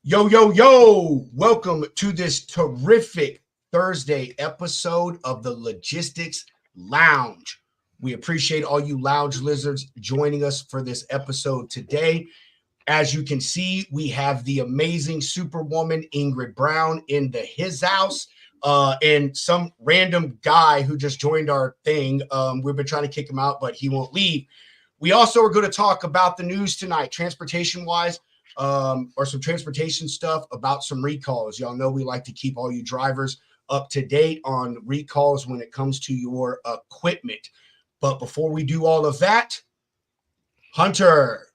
Yo, yo, yo. Welcome to this terrific Thursday episode of the Logistics Lounge. We appreciate all you lounge lizards joining us for this episode today. As you can see, we have the amazing superwoman Ingrid Brown in his house, and some random guy who just joined our thing. We've been trying to kick him out, but he won't leave. We also are going to talk about the news tonight, transportation-wise, or some transportation stuff about some recalls. Y'all know we like to keep all you drivers up to date on recalls when it comes to your equipment. But before we do all of that, Hunter.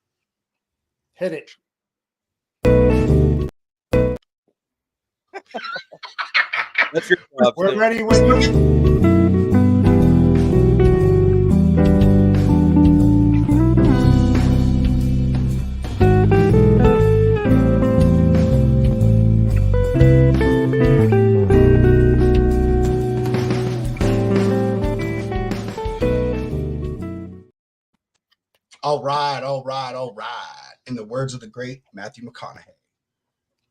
Hit it. That's your job. We're ready when you. All right. In the words of the great Matthew McConaughey.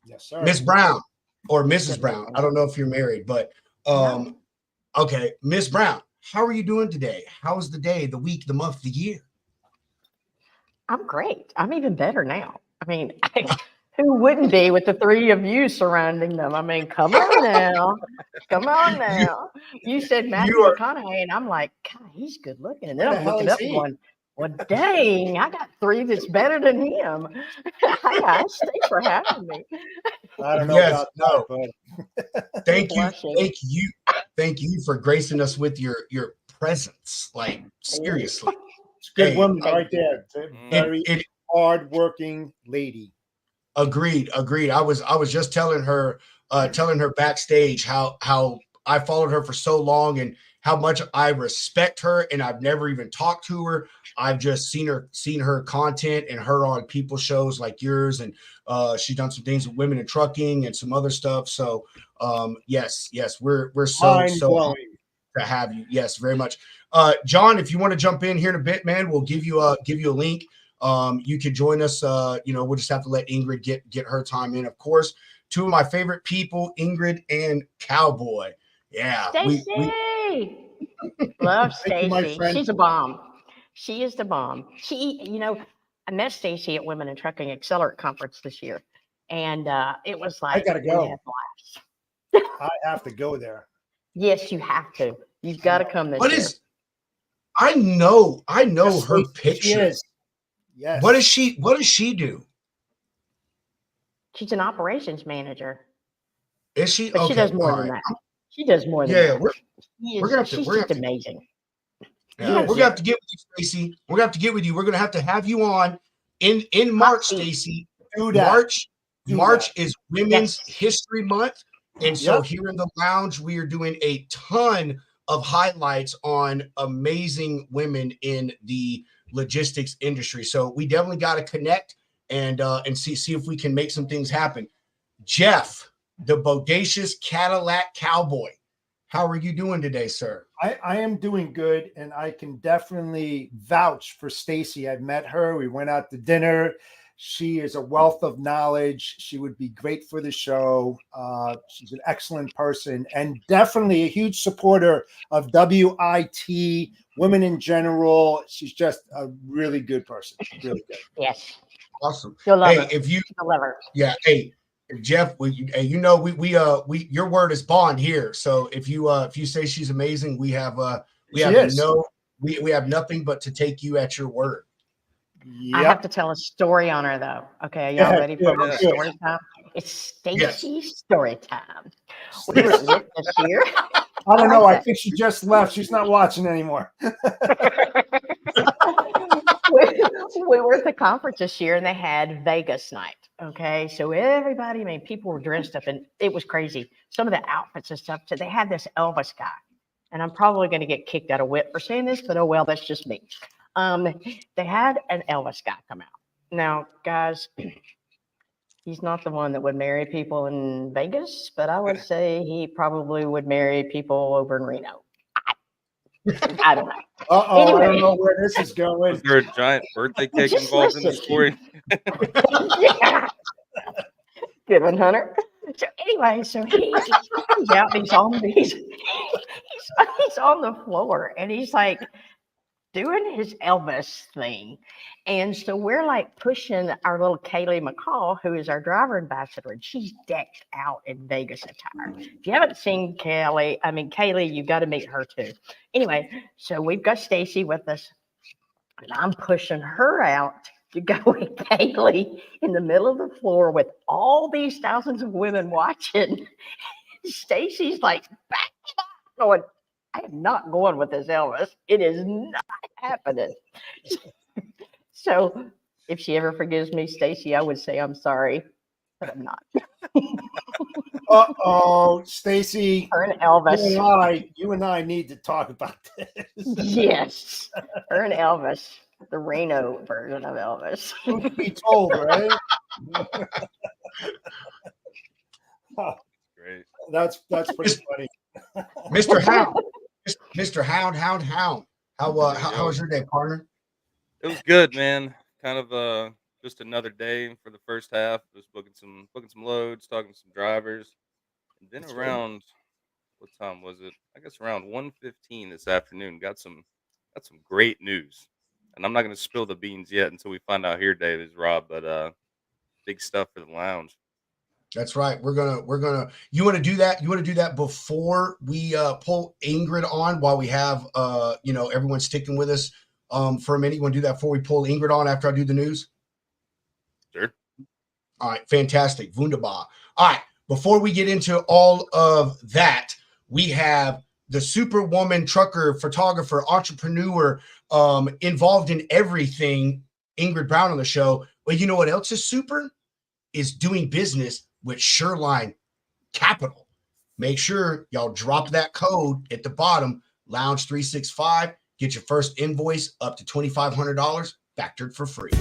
Yes, sir. Miss Brown or Mrs. Brown. I don't know if you're married, but okay. Miss Brown, how are you doing today? How's the day, the week, the month, the year? I'm great. I'm even better now. I mean, who wouldn't be with the three of you surrounding them? I mean, come on now. Come on now. You said Matthew McConaughey, and I'm like, God, he's good looking. And then I'm looking up and going, well, dang, I got three that's better than him. Thanks for having me. I don't know about that, but thank you for gracing us with your presence. Like, seriously. It's a good woman right there. Very hard-working lady. Agreed. I was just telling her backstage how I followed her for so long and how much I respect her, and I've never even talked to her. I've just seen her content and her on people shows like yours, and she's done some things with women in trucking and some other stuff. So yes, we're so to have you. Yes, very much. John, if you want to jump in here in a bit, man, we'll give you a link. You can join us. We'll just have to let Ingrid get her time in. Of course, two of my favorite people, Ingrid and Cowboy. Yeah, Stacey. Love Stacey. She's a bomb. She is the bomb. I met Stacey at Women in Trucking Accelerate Conference this year, and it was like, I gotta go. I have to go there. Yes, you have to. You've got to come this year. I know her picture. Yes. What does she do? She's an operations manager. Is she? But okay, she does more than that. She does more than that. She's just amazing. Yeah, we're gonna have to get with you, Stacey. We're gonna have to get with you. We're gonna have to have you on in March, Stacey. March is Women's History Month, and so here in the lounge, we are doing a ton of highlights on amazing women in the logistics industry. So we definitely got to connect and see if we can make some things happen. Jeff, the bodacious Cadillac Cowboy, how are you doing today, sir? I am doing good, and I can definitely vouch for Stacey. I've met her. We went out to dinner. She is a wealth of knowledge. She would be great for the show. She's an excellent person and definitely a huge supporter of WIT, women in general. She's just a really good person. Really good. Yes. Awesome. You'll love her. If you love her. Yeah. Hey, Jeff, we your word is bond here. So if you say she's amazing, we have nothing but to take you at your word. Yep. I have to tell a story on her, though. Okay, are y'all ready for my story time? It's Stacey's story time. We were at WIT this year. I don't know. I think she just left. She's not watching anymore. We were at the conference this year, and they had Vegas night. Okay, so everybody, people were dressed up, and it was crazy. Some of the outfits and stuff. So they had this Elvis guy, and I'm probably going to get kicked out of WIT for saying this, but oh well, that's just me. They had an Elvis guy come out. Now, guys, he's not the one that would marry people in Vegas, but I would say he probably would marry people over in Reno. I don't know. Anyway. I don't know where this is going. Is there a giant birthday cake involved in the story? Yeah. Good one, Hunter. So anyway, so he comes out and he's on the floor and he's like doing his Elvis thing. And so we're like pushing our little Kaylee McCall, who is our driver ambassador, and she's decked out in Vegas attire. If you haven't seen Kaylee, you've got to meet her too. Anyway, so we've got Stacy with us, and I'm pushing her out to go with Kaylee in the middle of the floor with all these thousands of women watching. Stacy's like, back up, going, I am not going with this Elvis. It is not happening. So if she ever forgives me, Stacy, I would say I'm sorry, but I'm not. Uh-oh, Stacy. Her and Elvis. You and I need to talk about this. Yes. Her and Elvis. The Reno version of Elvis. Truth be told, right? Great. That's pretty funny. Mr. Hound. Mr. Hound. How was your day, partner? It was good, man. Kind of just another day for the first half. Just booking some loads, talking to some drivers. And then around what time was it? I guess around 1:15 this afternoon, got some great news. And I'm not gonna spill the beans yet until we find out here, David, Rob, but big stuff for the lounge. That's right. We're gonna. You want to do that? You want to do that before we pull Ingrid on? While we have everyone sticking with us for a minute. You want to do that before we pull Ingrid on after I do the news? Sure. All right. Fantastic. Wunderbar. All right. Before we get into all of that, we have the superwoman, trucker, photographer, entrepreneur, involved in everything, Ingrid Brown on the show. Well, you know what else is super? Is doing business with Shoreline Capital. Make sure y'all drop that code at the bottom, Lounge 365. Get your first invoice up to $2,500 factored for free.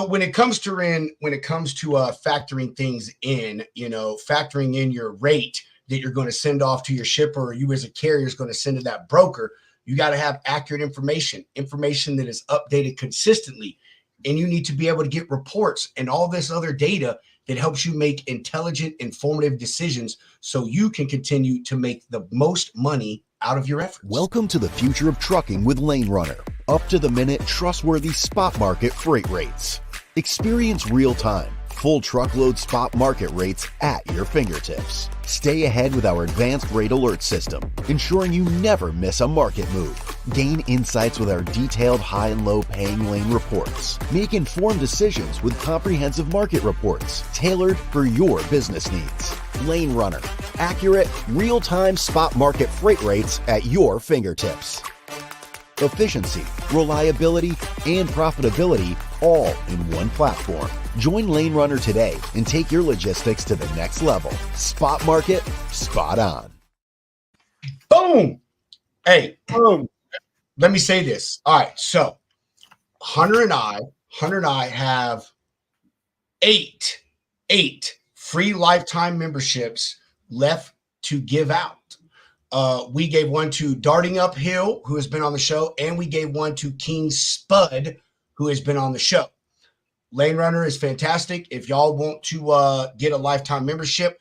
When it comes to factoring things in, factoring in your rate that you're going to send off to your shipper, or you as a carrier is going to send to that broker, you got to have accurate information that is updated consistently. And you need to be able to get reports and all this other data that helps you make intelligent, informative decisions so you can continue to make the most money out of your efforts. Welcome to the future of trucking with Lane Runner. Up to the minute, trustworthy spot market freight rates. Experience real-time, full truckload spot market rates at your fingertips. Stay ahead with our advanced rate alert system, ensuring you never miss a market move. Gain insights with our detailed high and low paying lane reports. Make informed decisions with comprehensive market reports tailored for your business needs. Lane Runner, accurate, real-time spot market freight rates at your fingertips. Efficiency, reliability, and profitability all in one platform. Join Lane Runner today and take your logistics to the next level. Spot market, spot on. Boom. Hey, Boom. Let me say this. All right. So Hunter and I have eight free lifetime memberships left to give out. We gave one to Darting Uphill, who has been on the show, and we gave one to King Spud, who has been on the show. Lane Runner is fantastic. If y'all want to get a lifetime membership,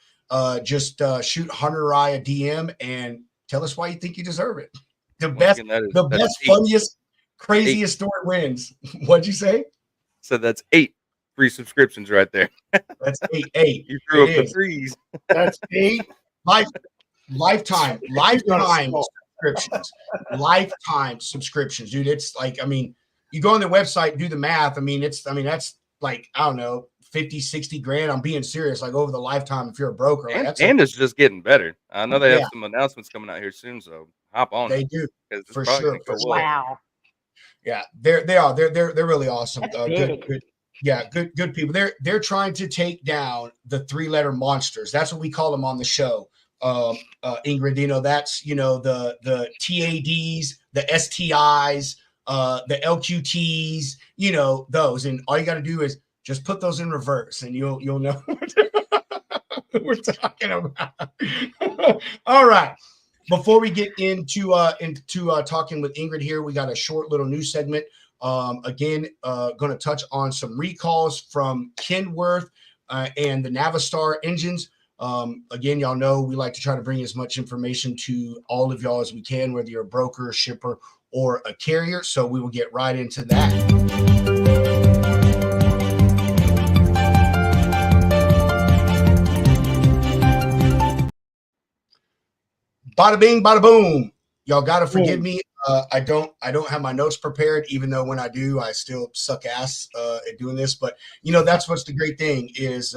just shoot Hunter or I a DM and tell us why you think you deserve it. The best, funniest, craziest story wins. What'd you say? So that's 8 free subscriptions right there. That's eight. You threw up the threes. That's 8. Lifetime subscriptions. Lifetime subscriptions, dude. It's like, you go on their website, do the math. That's like, I don't know, 50, 60 grand. I'm being serious. Like over the lifetime, if you're a broker, and it's just getting better. I know they have some announcements coming out here soon, so hop on. They do for sure. Wow. Yeah, they're really awesome. Good people. They're trying to take down the 3-letter monsters. That's what we call them on the show. Ingrid, that's the TADs, the STIs, the LQTs, those. And all you got to do is just put those in reverse, and you'll know what we're talking about. All right. Before we get into talking with Ingrid here, we got a short little news segment. Again, going to touch on some recalls from Kenworth and the Navistar engines. Again, y'all know we like to try to bring as much information to all of y'all as we can, whether you're a broker, a shipper, or a carrier. So we will get right into that. Bada bing, bada boom. Y'all gotta forgive me. I don't have my notes prepared, even though when I do, I still suck ass at doing this. But that's what's the great thing is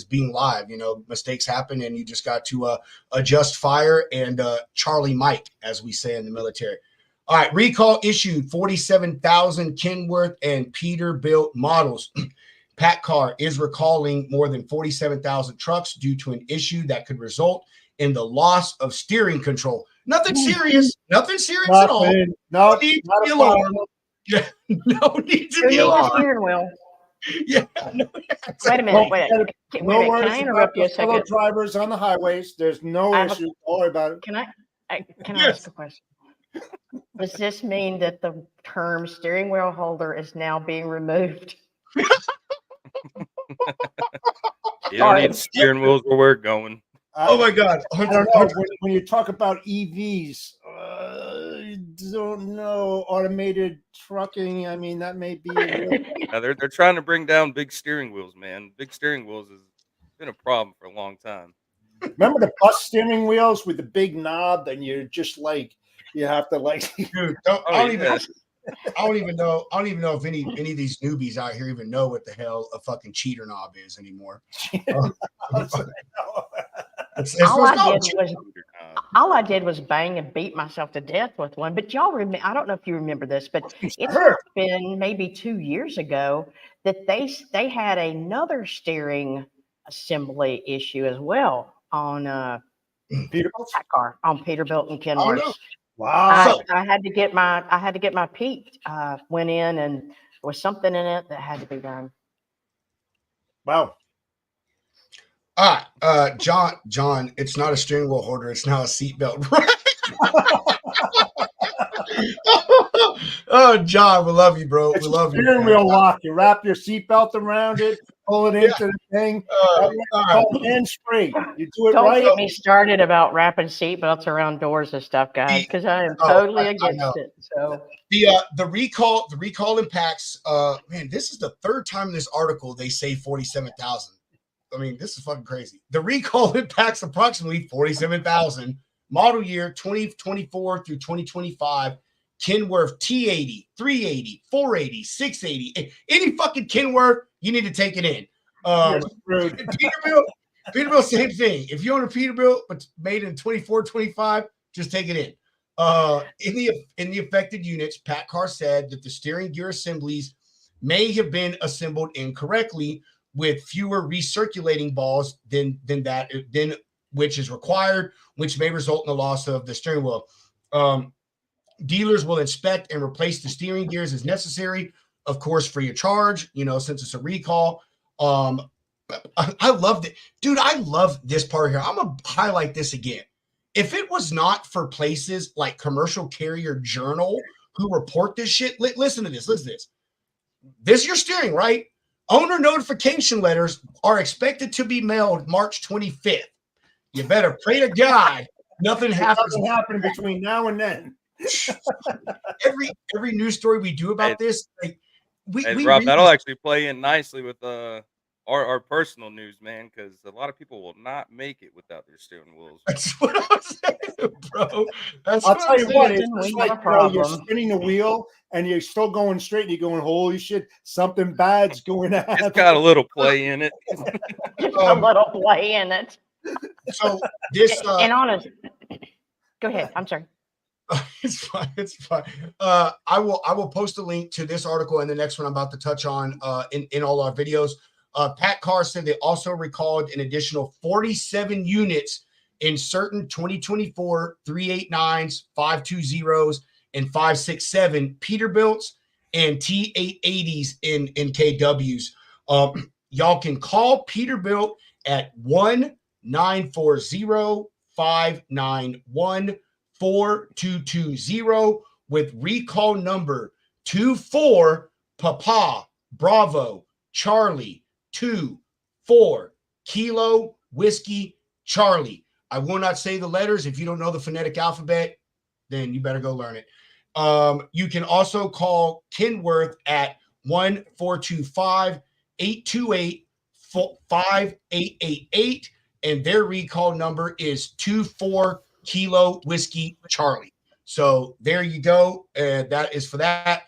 being live. Mistakes happen, and you just got to adjust fire and Charlie Mike, as we say in the military. All right, recall issued 47,000 Kenworth and Peterbilt models. PACCAR is recalling more than 47,000 trucks due to an issue that could result in the loss of steering control. Nothing serious. Nothing serious at all. No need to be alarmed. Yeah, no need to be alarmed. Steering wheel. Yeah. No, Wait a minute. Wait. No worries. Can I interrupt you a fellow second? drivers on the highways. There's no issue. Don't worry about it. Can I Yes. ask a question? Does this mean that the term steering wheel holder is now being removed? You don't need steering wheels where we're going. Oh my God. I don't know. When you talk about EVs, don't know, automated trucking. I mean, that may be. Yeah, they're trying to bring down big steering wheels, man. Big steering wheels has been a problem for a long time. Remember the bus steering wheels with the big knob, and you're just like, you have to like. Dude, I don't even know if any of these newbies out here even know what the hell a fucking cheater knob is anymore. All I did was bang and beat myself to death with one. But y'all remember? I don't know if you remember this, but it's been maybe 2 years ago that they had another steering assembly issue as well on Peterbilt on Peterbilt and Kenworth. Wow! I had to get my Pete. Went in and there was something in it that had to be done. Wow. All right, John, it's not a steering wheel holder, it's now a seatbelt. Oh, John, we love you, bro. It's we love a steering you. wheel lock. You wrap your seatbelt around it, pull it into the thing. Hands-free. You do it Don't right. get me started about wrapping seatbelts around doors and stuff, guys, because I am totally against it. So the recall impacts. Man, this is the third time in this article they say 47,000. I mean, this is fucking crazy. The recall impacts approximately 47,000 model year 2024 through 2025 Kenworth T80, 380, 480, 680. Any fucking Kenworth, you need to take it in. Peterbilt, same thing. If you own a Peterbilt but made in 24, 25, just take it in. In the affected units, PACCAR said that the steering gear assemblies may have been assembled incorrectly, with fewer recirculating balls than which is required, which may result in the loss of the steering wheel. Dealers will inspect and replace the steering gears as necessary, of course, free of charge, since it's a recall. I loved it. Dude, I love this part here. I'm going to highlight this again. If it was not for places like Commercial Carrier Journal who report this shit, listen to this. Listen to this. This is your steering, right? Owner notification letters are expected to be mailed March 25th. You better pray to God nothing happens. Nothing happened between now and then. every news story we do about this, Rob, that'll actually play in nicely with our personal news, man, because a lot of people will not make it without their steering wheels. That's what I'm saying, bro. I'll tell you what, it's just like you're spinning the wheel and you're still going straight and you're going, holy shit, something bad's going on. It's got a little play in it. A little play in it. So this and honest, go ahead. I'm sorry. It's fine. It's fine. I will post a link to this article and the next one I'm about to touch on in all our videos. PACCAR said they also recalled an additional 47 units in certain 2024 389s, 520s, and 567 Peterbilts and T880s in KWs. Y'all can call Peterbilt at 1-940-591-4220 with recall number 24 Papa Bravo Charlie 24 Kilo Whiskey Charlie. I will not say the letters. If you don't know the phonetic alphabet, then you better go learn it. You can also call Kenworth at 1-425-828-5888, and their recall number is 24 Kilo Whiskey Charlie. So there you go. That is for that.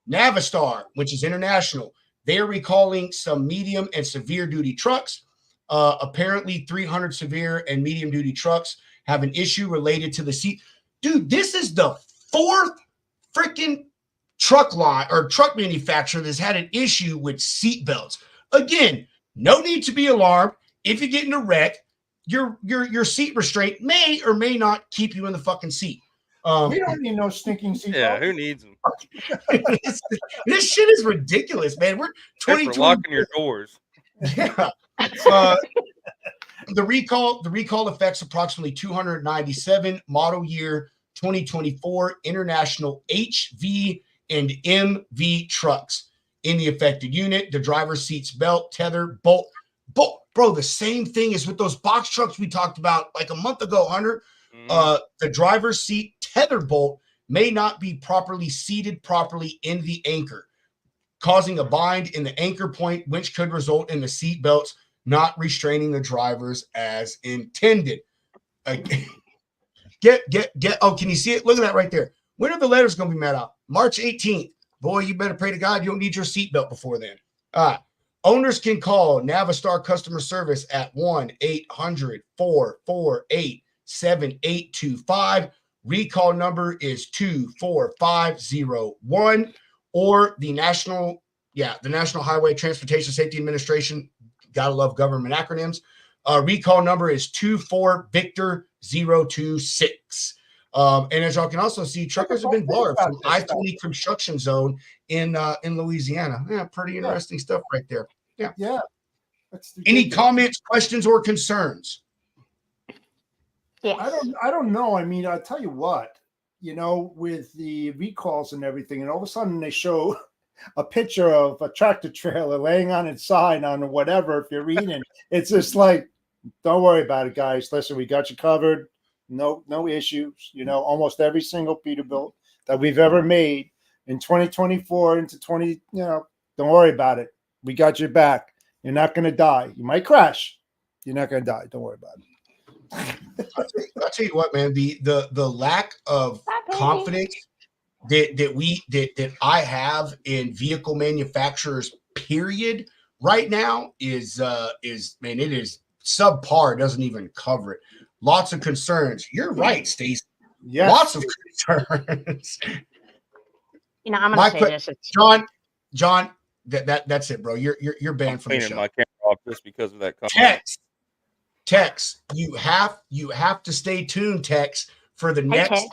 Navistar, which is international, they are recalling some medium and severe duty trucks. Apparently 300 severe and medium duty trucks have an issue related to the seat. Dude, this is the fourth freaking truck line or truck manufacturer that's had an issue with seat belts. Again, no need to be alarmed. If you get in a wreck, your seat restraint may or may not keep you in the fucking seat. We don't need no stinking seat. Yeah, who needs them? This shit is ridiculous, man. We're For 2020. locking your doors. Yeah. The recall affects approximately 297 model year 2024 international HV and MV trucks in the affected unit. The driver's seat's belt, tether, bolt. Bro, the same thing is with those box trucks we talked about like a month ago, Hunter. The driver's seat tether bolt may not be properly seated in the anchor, causing a bind in the anchor point, which could result in the seat belts not restraining the drivers as intended. Oh, can you see it? Look at that right there. When are the letters going to be met out? March 18th. Boy, you better pray to God you don't need your seatbelt before then. Owners can call Navistar customer service at 1-800-448-7825. Recall number is 24501, or the National Highway Transportation Safety Administration. Gotta love government acronyms. Recall number is 24 Victor 026. And as y'all can also see, truckers have been barred from I-20 construction zone in Louisiana. Yeah, pretty interesting stuff right there. Yeah. Any comments, questions, or concerns? Yes. I don't know. I mean, I'll tell you what, with the recalls and everything, and all of a sudden they show a picture of a tractor trailer laying on its side on whatever. If you're reading, it's just like, don't worry about it, guys. Listen, we got you covered. No issues. Almost every single Peterbilt that we've ever made in 2024 into 20, don't worry about it. We got your back. You're not going to die. You might crash. You're not going to die. Don't worry about it. I'll tell you what, man, the lack of confidence that I have in vehicle manufacturers, period, right now is man, it is subpar. It doesn't even cover it. Lots of concerns. You're right, Stacey. Yes. Lots of concerns. I'm gonna say this. John, that's it, bro. You're banned from the show. My camera off just because of that comment. Tex, you have to stay tuned, Tex, for the next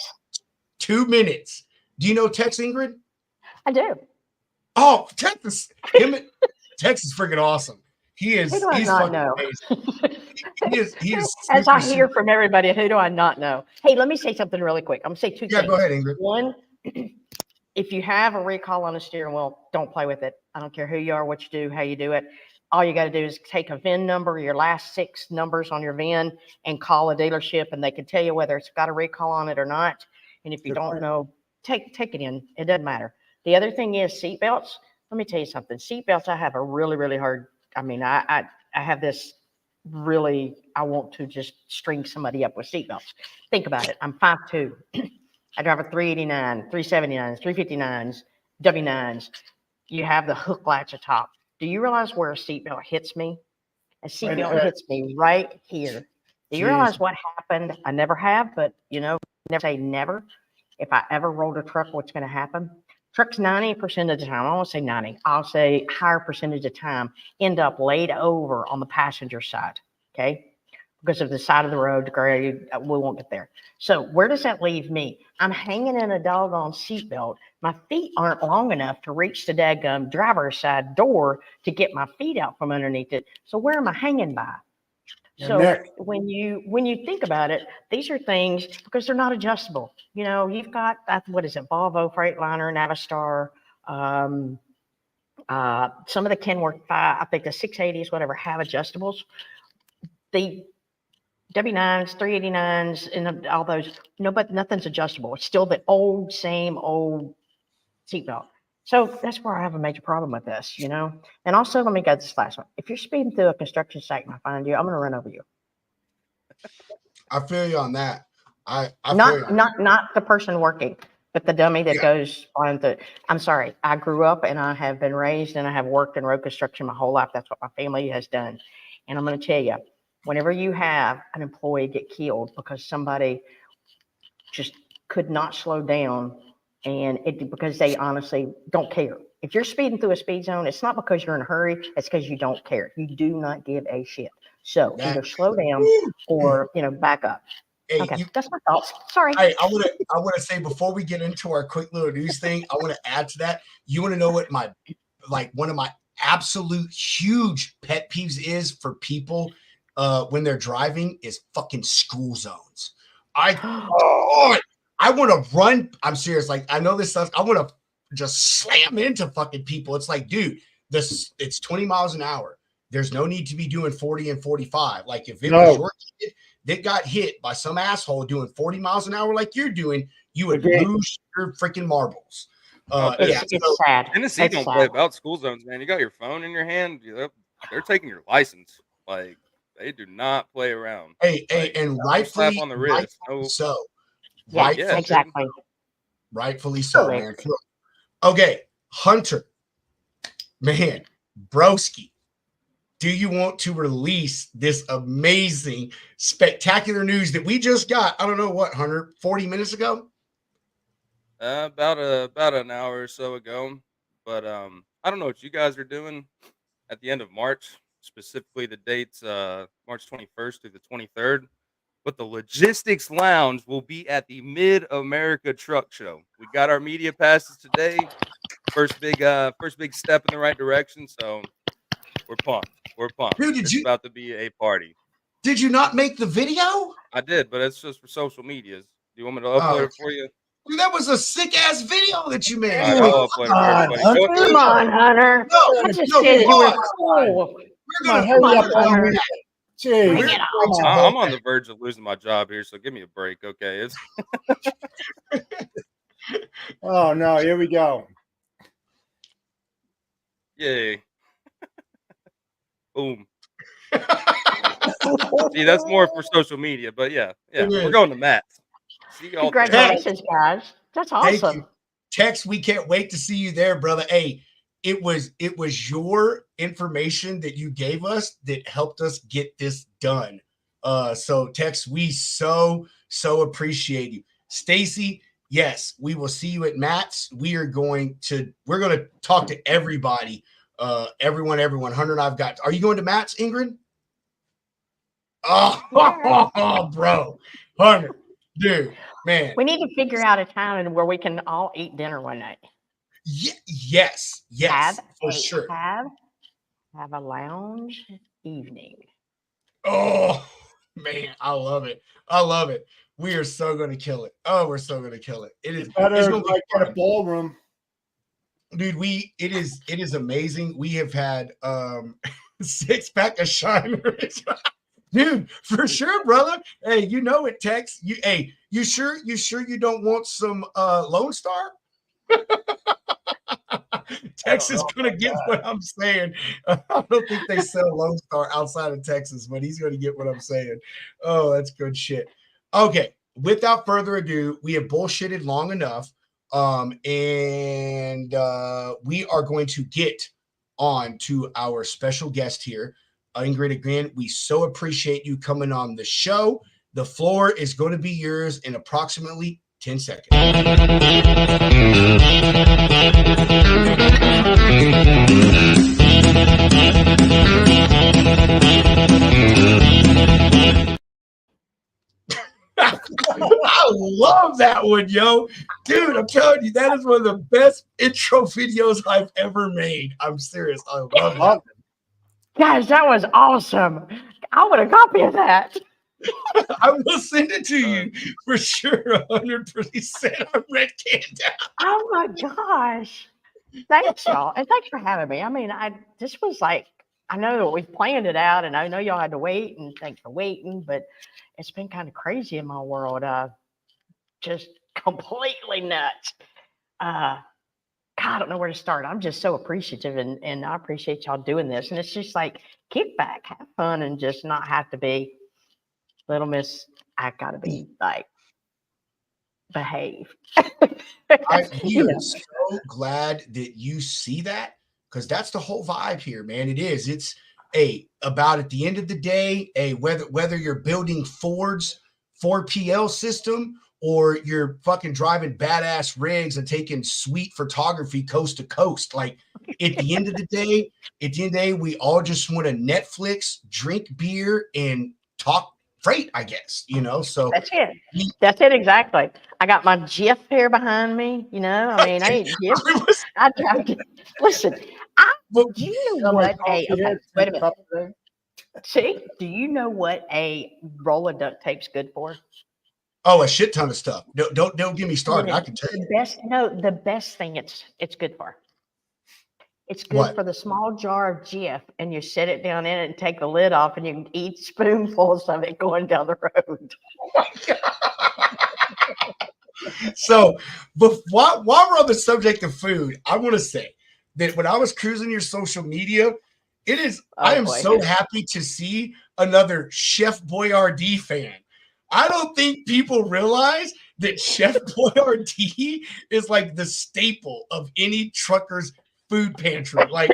2 minutes. Do you know Tex, Ingrid? I do. Oh, Tex is freaking awesome. He is. Who do I not know? He is. As I hear from everybody, who do I not know? Hey, let me say something really quick. I'm gonna say two things. Yeah, go ahead, Ingrid. One, if you have a recall on a steering wheel, don't play with it. I don't care who you are, what you do, how you do it. All you got to do is take a VIN number, your last 6 numbers on your VIN, and call a dealership, and they can tell you whether it's got a recall on it or not. And if you don't know, take it in. It doesn't matter. The other thing is seatbelts. Let me tell you something. Seatbelts, I have a really, really hard. I mean, I have this really. I want to just string somebody up with seatbelts. Think about it. I'm 5'2". I drive a 389, 379s, 359s, W9s. You have the hook latch atop. Do you realize where a seatbelt hits me? A seatbelt hits me right here. Do you realize what happened? I never have, but never say never. If I ever rolled a truck, what's going to happen? Trucks 90% of the time, I won't say 90, I'll say higher percentage of time, end up laid over on the passenger side, okay? because of the side of the road, grade. We won't get there. So where does that leave me? I'm hanging in a doggone seatbelt. My feet aren't long enough to reach the daggum driver's side door to get my feet out from underneath it. So where am I hanging by? So when you think about it, these are things because they're not adjustable. You've got what is it? Volvo, Freightliner, Navistar. Some of the Kenworth, I think the 680s, whatever, have adjustables. The W9s, 389s, and all those, but nothing's adjustable. It's still the same old seatbelt. So that's where I have a major problem with this, And also, let me go to this last one. If you're speeding through a construction site and I find you, I'm going to run over you. I feel you on that. I not the person working, but the dummy that goes on the. I'm sorry. I grew up and I have been raised and I have worked in road construction my whole life. That's what my family has done. And I'm going to tell you, whenever you have an employee get killed because somebody just could not slow down. And because they honestly don't care. If you're speeding through a speed zone, it's not because you're in a hurry. It's because you don't care. You do not give a shit. So either slow down or back up. Hey, okay, that's my thoughts. Sorry. Hey, I want to say before we get into our quick little news thing, I want to add to that. You want to know what one of my absolute huge pet peeves is for people when they're driving is fucking school zones. I want to run. I'm serious. Like, I know this stuff. I want to just slam into fucking people. It's like, dude, it's 20 miles an hour. There's no need to be doing 40 and 45. Like, if it was your kid that got hit by some asshole doing 40 miles an hour like you're doing, you would lose your freaking marbles. It's sad. Tennessee don't play about school zones, man. You got your phone in your hand. They're taking your license. Like, they do not play around. And rightfully, slap on the wrist. So. Right, exactly. Rightfully so, man. Okay, Hunter, man, broski, do you want to release this amazing, spectacular news that we just got? I don't know what, Hunter, 40 minutes ago? About an hour or so ago. But I don't know what you guys are doing at the end of March, specifically the dates March 21st through the 23rd. But the Logistics Lounge will be at the Mid-America Truck Show. We got our media passes today. First big step in the right direction. So we're pumped. Dude, it's about to be a party. Did you not make the video? I did, but it's just for social medias. Do you want me to upload it for you? Dude, that was a sick ass video that you made. I'll upload it for everybody. Come on, Hunter. I just said you were cool. Hurry up, Hunter. I'm on the verge of losing my job here, so give me a break, okay? Oh no, here we go. Yay. Boom. See, that's more for social media, but yeah, we're going to Matt's. See y'all. Congratulations, guys. That's awesome. Thank you. Tex, we can't wait to see you there, brother. Hey, it was your information that you gave us that helped us get this done. So Tex, we so appreciate you. Stacy, yes, we will see you at Matt's. We're going to talk to everybody. Everyone. Hunter and are you going to Matt's, Ingrid? Oh, bro. Hunter, dude, man. We need to figure out a time where we can all eat dinner one night. Yes, for sure. Have a lounge evening. Oh, man, I love it. We are so going to kill it. Oh, we're so going to kill it. It's better like in a ballroom. Dude, it is amazing. We have had 6-pack of Shiners. Dude, for sure, brother. Hey, you know it, Tex. You sure you don't want some Lone Star? Texas is gonna get what I'm saying. I don't think they sell Lone Star outside of Texas, but he's gonna get what I'm saying. Oh, that's good shit. Okay, without further ado, we have bullshitted long enough. And we are going to get on to our special guest here. Ingrid, again, we so appreciate you coming on the show. The floor is going to be yours in approximately 10 seconds. one, yo. Dude, I'm telling you, that is one of the best intro videos I've ever made. I'm serious. I love it. Guys, that was awesome. I want a copy of that. I will send it to you for sure, 100%. I'm Red Can down. Oh my gosh. Thanks, y'all. And thanks for having me. I mean, this was like, I know that we've planned it out and I know y'all had to wait and thanks for waiting, but it's been kind of crazy in my world. Just completely nuts. God, I don't know where to start. I'm just so appreciative and I appreciate y'all doing this. And it's just like kick back, have fun, and just not have to be little miss. I gotta be like behave. We are so glad that you see that, because that's the whole vibe here, man. It's about at the end of the day, whether you're building Ford's 4PL system or you're fucking driving badass rigs and taking sweet photography coast to coast. Like at the end of the day, we all just want to Netflix, drink beer, and talk freight, I guess, so that's it. That's it. Exactly. I got my GIF here behind me. I mean, I ain't GIF. I tried to listen. Do you know what wait a minute. See, do you know what a roll of duct tape's good for? Oh, a shit ton of stuff. Don't get me started. I can tell you. The best thing it's good for. It's good for the small jar of Jif, and you set it down in it and take the lid off, and you can eat spoonfuls of it going down the road. Oh my God. So, while we're on the subject of food, I want to say that when I was cruising your social media, I am so happy to see another Chef Boyardee fan. I don't think people realize that Chef Boyardee is like the staple of any trucker's food pantry. Like,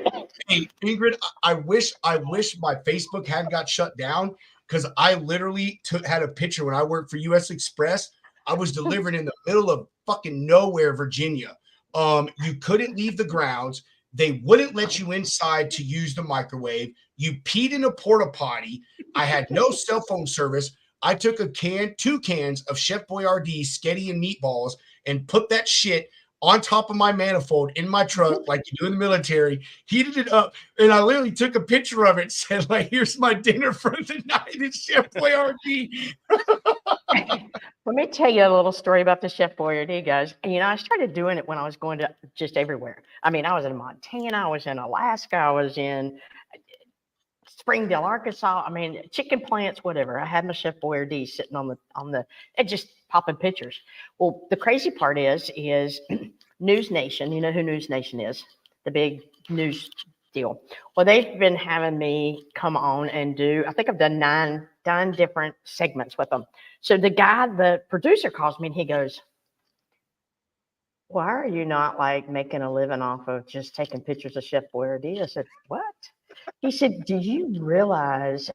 hey, Ingrid, I wish my Facebook hadn't got shut down, because I literally had a picture when I worked for US Express. I was delivering in the middle of fucking nowhere, Virginia. You couldn't leave the grounds. They wouldn't let you inside to use the microwave. You peed in a porta potty. I had no cell phone service. I took two cans of Chef Boyardee Sketty and meatballs and put that shit on top of my manifold in my truck, like you do in the military, heated it up, and I literally took a picture of it, said, like, here's my dinner for the night. It's Chef Boyardee. Let me tell you a little story about the Chef Boyardee, guys. I started doing it when I was going to just everywhere. I mean, I was in Montana, I was in Alaska, I was in Springdale, Arkansas. I mean, chicken plants, whatever. I had my Chef Boyardee sitting on the and just popping pictures. Well, the crazy part is News Nation. You know who News Nation is? The big news deal. Well, they've been having me come on and do, I think I've done nine different segments with them. So the producer calls me and he goes, why are you not like making a living off of just taking pictures of Chef Boyardee? I said, what? He said, do you realize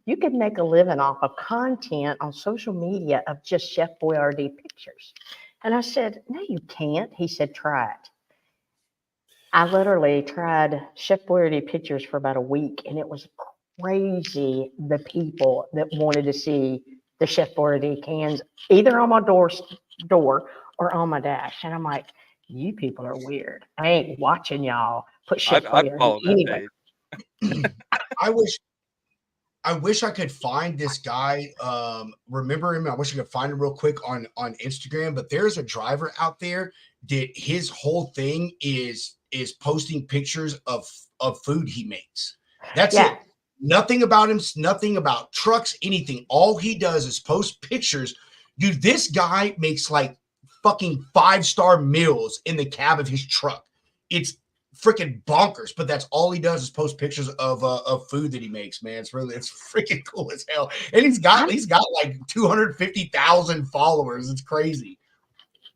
you could make a living off of content on social media of just Chef Boyardee pictures? And I said, no, you can't. He said, try it. I literally tried Chef Boyardee pictures for about a week, and it was crazy, the people that wanted to see the Chef Boyardee cans either on my door or on my dash. And I'm like, you people are weird. I ain't watching y'all put Chef Boyardee anyway. I wish I could find this guy. Remember him? I wish I could find him real quick on Instagram. But there's a driver out there that his whole thing is posting pictures of food he makes. That's it. Nothing about him, nothing about trucks, anything. All he does is post pictures. Dude, this guy makes like fucking 5-star meals in the cab of his truck. It's freaking bonkers, but that's all he does is post pictures of food that he makes, man. It's freaking cool as hell. And he's got like 250,000 followers. It's crazy.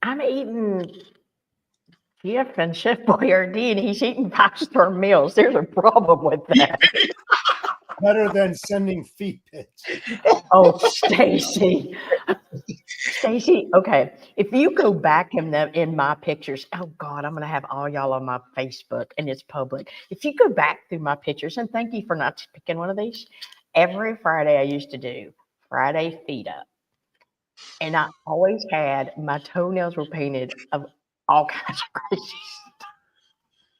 I'm eating Jif and Chef Boyardee, and he's eating 5-star meals. There's a problem with that. Better than sending feet pics. Oh, Stacy. Stacy, okay. If you go back in my pictures, oh God, I'm gonna have all y'all on my Facebook, and it's public. If you go back through my pictures, and thank you for not picking one of these. Every Friday I used to do Friday Feed Up. And I always had my toenails were painted of all kinds of crazy stuff.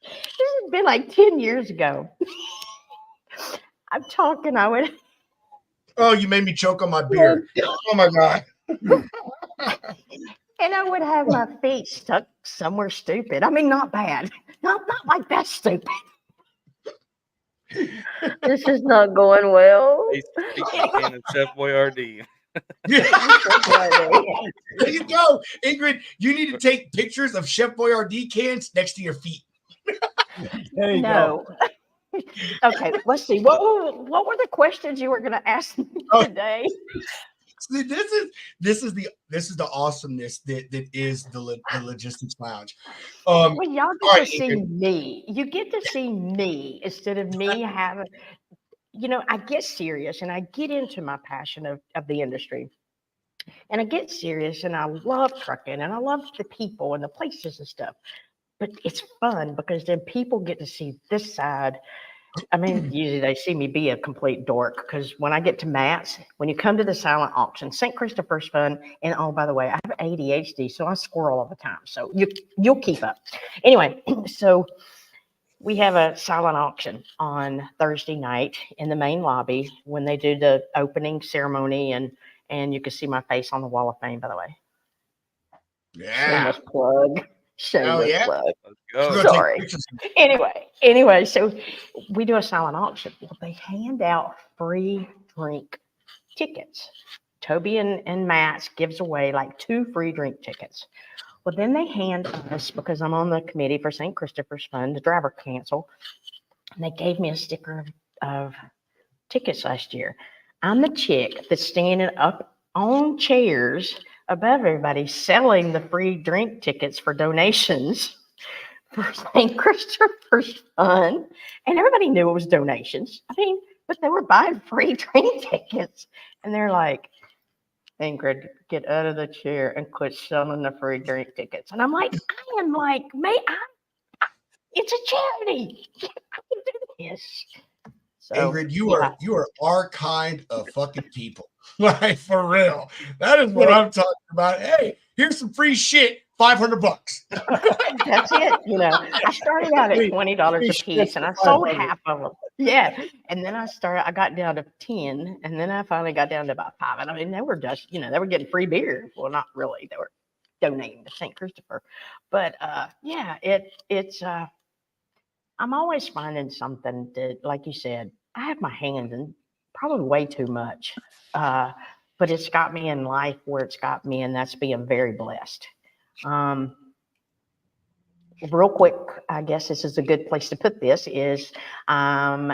This has been like 10 years ago. I'm talking, I would, Oh, you made me choke on my beer. Oh my God. and I would have my feet stuck somewhere stupid. I mean, not bad. Not like that stupid. This is not going well. He's speaking can of Chef Boyardee. Yeah. There you go. Ingrid, you need to take pictures of Chef Boyardee cans next to your feet. There you go. No. Okay, let's see. What were the questions you were going to ask me today? See, this is the awesomeness that is the logistics lounge. Well, y'all all get right, to see me. You get to see me instead of me having, I get serious and I get into my passion of the industry. And I get serious and I love trucking and I love the people and the places and stuff. But it's fun because then people get to see this side. I mean, usually they see me be a complete dork because when I get to Matt's, when you come to the silent auction, St. Christopher's fun. And oh, by the way, I have ADHD, so I squirrel all the time. So you'll keep up. Anyway, so we have a silent auction on Thursday night in the main lobby when they do the opening ceremony, and you can see my face on the wall of fame, by the way. Yeah. Shameless plug. Shameless yeah. plug. Let's go. We're gonna take Sorry. pictures. Anyway, so we do a silent auction. Well, they hand out free drink tickets. Toby and Matt's gives away like 2 free drink tickets. Well, then they hand us, because I'm on the committee for St. Christopher's Fund, the driver cancel, and they gave me a sticker of tickets last year. I'm the chick that's standing up on chairs above everybody selling the free drink tickets for donations for St. Christopher's Fund. And everybody knew it was donations. I mean, but they were buying free drink tickets. And they're like, Ingrid, get out of the chair and quit selling the free drink tickets. And I'm like, it's a charity. I can do this. So, Ingrid, you are our kind of fucking people. Like, for real. That is what I'm talking about. Hey, here's some free shit, $500. That's it. I started out at $20 a piece and I sold half of them. Yeah. And then I got down to 10, and then I finally got down to about 5. And I mean, they were just, they were getting free beer. Well, not really. They were donating to St. Christopher. But yeah, it's I'm always finding something that, like you said, I have my hands in probably way too much. But it's got me in life where it's got me, and that's being very blessed. Real quick, I guess this is a good place to put this, is I'm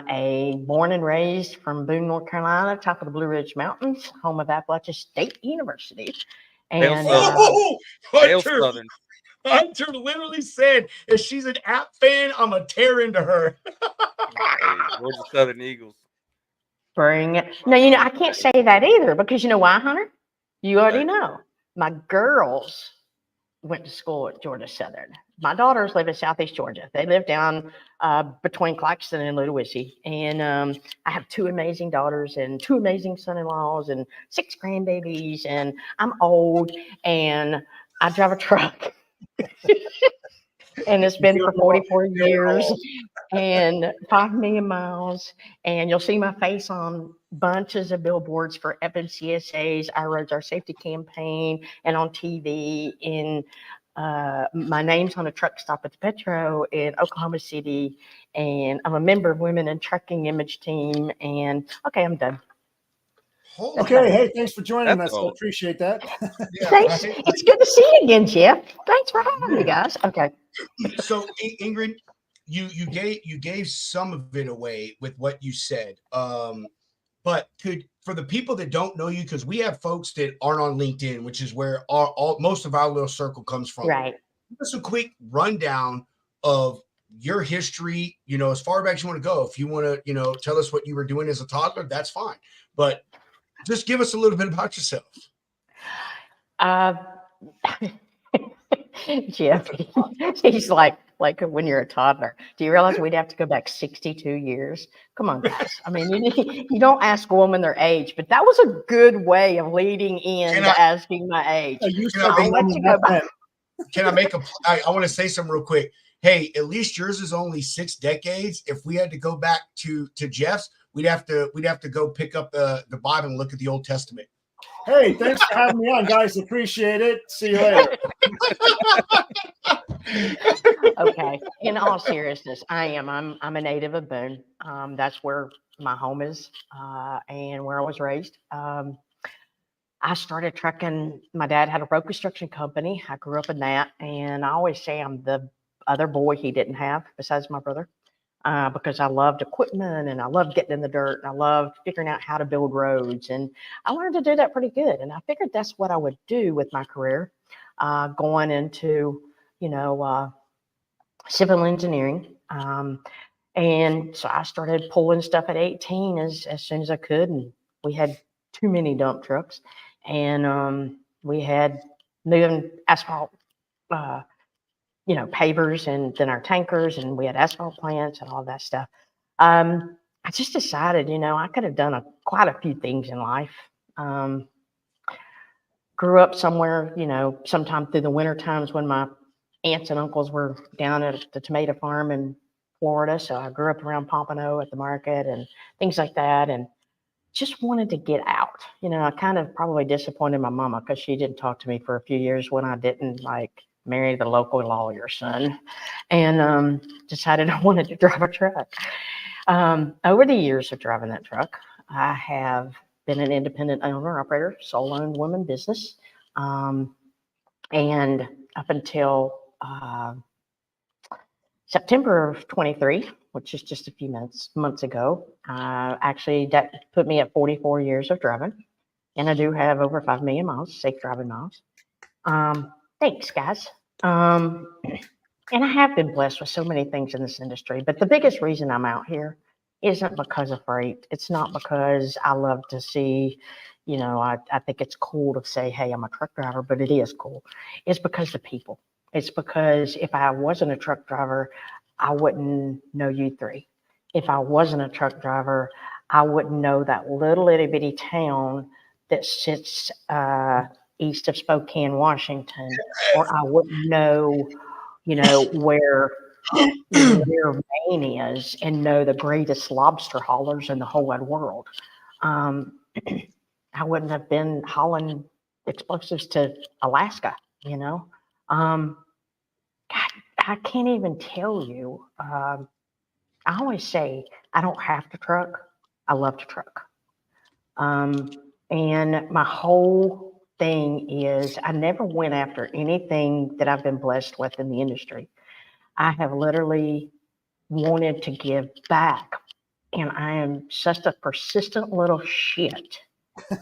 born and raised from Boone, North Carolina, top of the Blue Ridge Mountains, home of Appalachian State University. And Hunter literally said, if she's an App fan, I'm going to tear into her. Hey, Georgia Southern Eagles. Bring it. No, I can't say that either, because you know why, Hunter? You already know. My girls went to school at Georgia Southern. My daughters live in Southeast Georgia. They live down between Claxton and Ludwig. And I have 2 amazing daughters and 2 amazing son-in-laws and 6 grandbabies. And I'm old and I drive a truck. And it's been for 44 years and 5 million miles. And you'll see my face on bunches of billboards for FMCSA's Our Roads, Our Safety campaign, and on TV. And my name's on a truck stop at the Petro in Oklahoma City. And I'm a member of Women in Trucking Image Team. And okay, I'm done. Okay, hey, thanks for joining us. I all. appreciate that. Yeah, Thanks. It's good to see you again, Jeff. Thanks for having me, guys. Okay. So, Ingrid, you gave some of it away with what you said. But for the people that don't know you, because we have folks that aren't on LinkedIn, which is where most of our little circle comes from. Right. Give us a quick rundown of your history, as far back as you want to go. If you want to, tell us what you were doing as a toddler, that's fine. But just give us a little bit about yourself. Jeff, he's like, like when you're a toddler. Do you realize we'd have to go back 62 years? Come on, guys. I mean, you don't ask a woman their age, but that was a good way of leading into asking my age. You Can said I the make- woman back then. Can I make I want to say something real quick. Hey, at least yours is only 6 decades. If we had to go back to Jeff's, we'd have to go pick up the Bible and look at the Old Testament. Hey, thanks for having me on, guys. Appreciate it. See you later. Okay. In all seriousness, I'm a native of Boone. That's where my home is, and where I was raised. I started trucking. My dad had a road construction company. I grew up in that, and I always say I'm the other boy he didn't have besides my brother, because I loved equipment and I loved getting in the dirt and I loved figuring out how to build roads, and I learned to do that pretty good. And I figured that's what I would do with my career, going into, civil engineering. And so I started pulling stuff at 18 as soon as I could. And we had too many dump trucks, and we had moving asphalt, pavers, and then our tankers, and we had asphalt plants and all that stuff. I just decided, I could have done quite a few things in life. Grew up somewhere, sometime through the winter times when my aunts and uncles were down at the tomato farm in Florida. So I grew up around Pompano at the market and things like that, and just wanted to get out. I kind of probably disappointed my mama because she didn't talk to me for a few years when I didn't marry the local lawyer's son, and decided I wanted to drive a truck. Over the years of driving that truck, I have been an independent owner operator, sole owned woman business, and up until September of 23, which is just a few months ago, actually that put me at 44 years of driving, and I do have over 5 million miles, safe driving miles. Thanks, guys. And I have been blessed with so many things in this industry, but the biggest reason I'm out here isn't because of freight. It's not because I love to see, I think it's cool to say, hey, I'm a truck driver, but it is cool. It's because of people. It's because if I wasn't a truck driver, I wouldn't know you three. If I wasn't a truck driver, I wouldn't know that little itty bitty town that sits east of Spokane, Washington, or I wouldn't know, where Maine is, and know the greatest lobster haulers in the whole wide world. I wouldn't have been hauling explosives to Alaska, God, I can't even tell you. I always say I don't have to truck. I love to truck. And my whole thing is I never went after anything that I've been blessed with in the industry. I have literally wanted to give back. And I am such a persistent little shit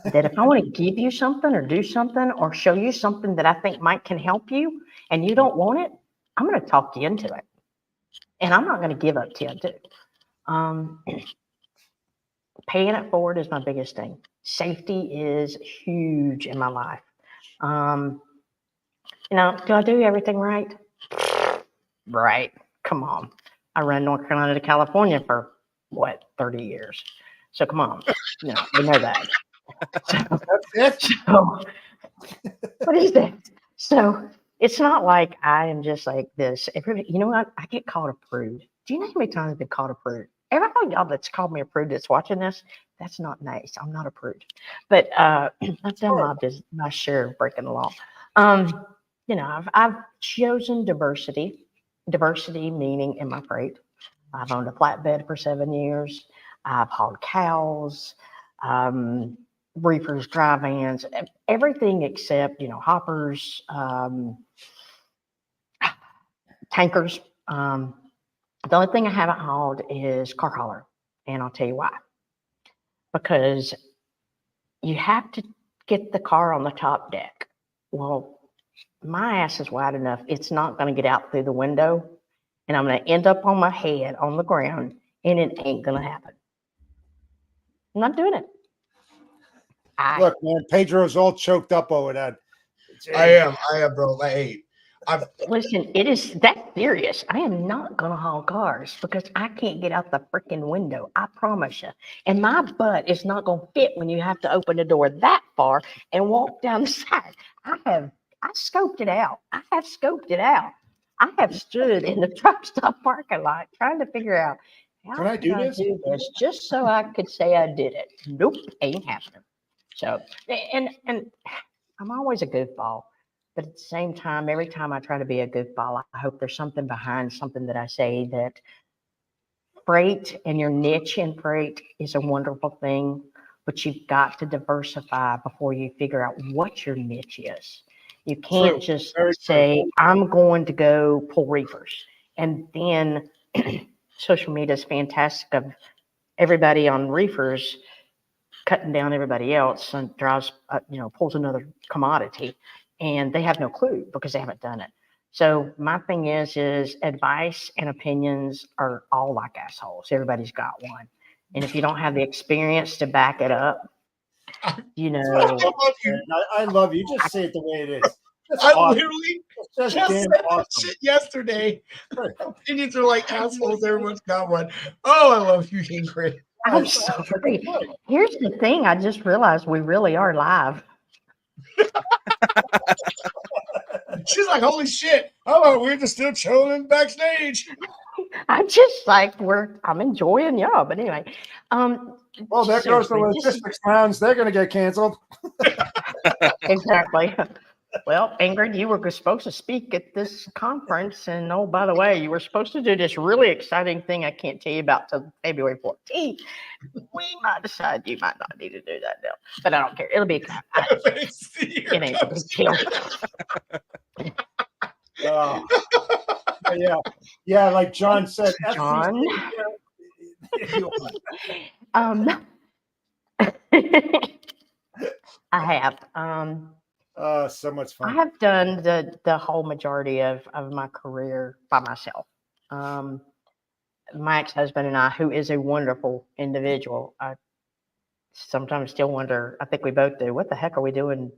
that if I want to give you something or do something or show you something that I think can help you and you don't want it, I'm going to talk you into it. And I'm not going to give up till I do. Paying it forward is my biggest thing. Safety is huge in my life. Do I do everything right? Right. Come on. I ran North Carolina to California for 30 years. So come on. We know that. So, what is that? So it's not like I am just like this. What? I get called a prude. Do you know how many times I've been called a prude? Everybody y'all that's called me a prude that's watching this, that's not nice. I'm not a prude. But I've done my share of breaking the law. I've chosen diversity. Diversity meaning in my freight. I've owned a flatbed for 7 years. I've hauled cows, reefers, dry vans, everything except, hoppers, tankers. The only thing I haven't hauled is car hauler, and I'll tell you why. Because you have to get the car on the top deck. Well, my ass is wide enough. It's not going to get out through the window, and I'm going to end up on my head on the ground, and it ain't going to happen. I'm not doing it. Look, man, Pedro's all choked up over that. I am, bro. Hey, Listen, it is that serious. I am not going to haul cars because I can't get out the freaking window. I promise you. And my butt is not going to fit when you have to open the door that far and walk down the side. I scoped it out. I have scoped it out. I have stood in the truck stop parking lot trying to figure out how Can I do this? do this just so I could say I did it. Nope, ain't happening. So, and I'm always a goofball. But at the same time, every time I try to be a goofball, I hope there's something behind something that I say. That freight and your niche in freight is a wonderful thing, but you've got to diversify before you figure out what your niche is. You can't just Very true. say, I'm going to go pull reefers. And then social media is fantastic of everybody on reefers cutting down everybody else and drives, pulls another commodity, and they have no clue because they haven't done it. So my thing is advice and opinions are all like assholes. Everybody's got one. And if you don't have the experience to back it up, I love you. Just say it the way it is. Literally That's just damn said that awesome. shit yesterday. Opinions are like assholes. Everyone's got one. Oh, I love you, Ingrid. I'm sorry. Here's the thing. I just realized we really are live. She's like, holy shit. Oh, we're just still chilling backstage. I'm just like, I'm enjoying y'all. But anyway, Well, there goes the seriously, logistics rounds. They're going to get canceled. exactly. Well, Ingrid, you were supposed to speak at this conference. And oh, by the way, you were supposed to do this really exciting thing I can't tell you about till February 14th. We might decide you might not need to do that now. But I don't care. It'll be it ain't a big deal. Yeah, like John said. John. I have. So much fun. I have done the whole majority of my career by myself. My ex-husband and I, who is a wonderful individual, I sometimes still wonder, I think we both do, what the heck are we doing?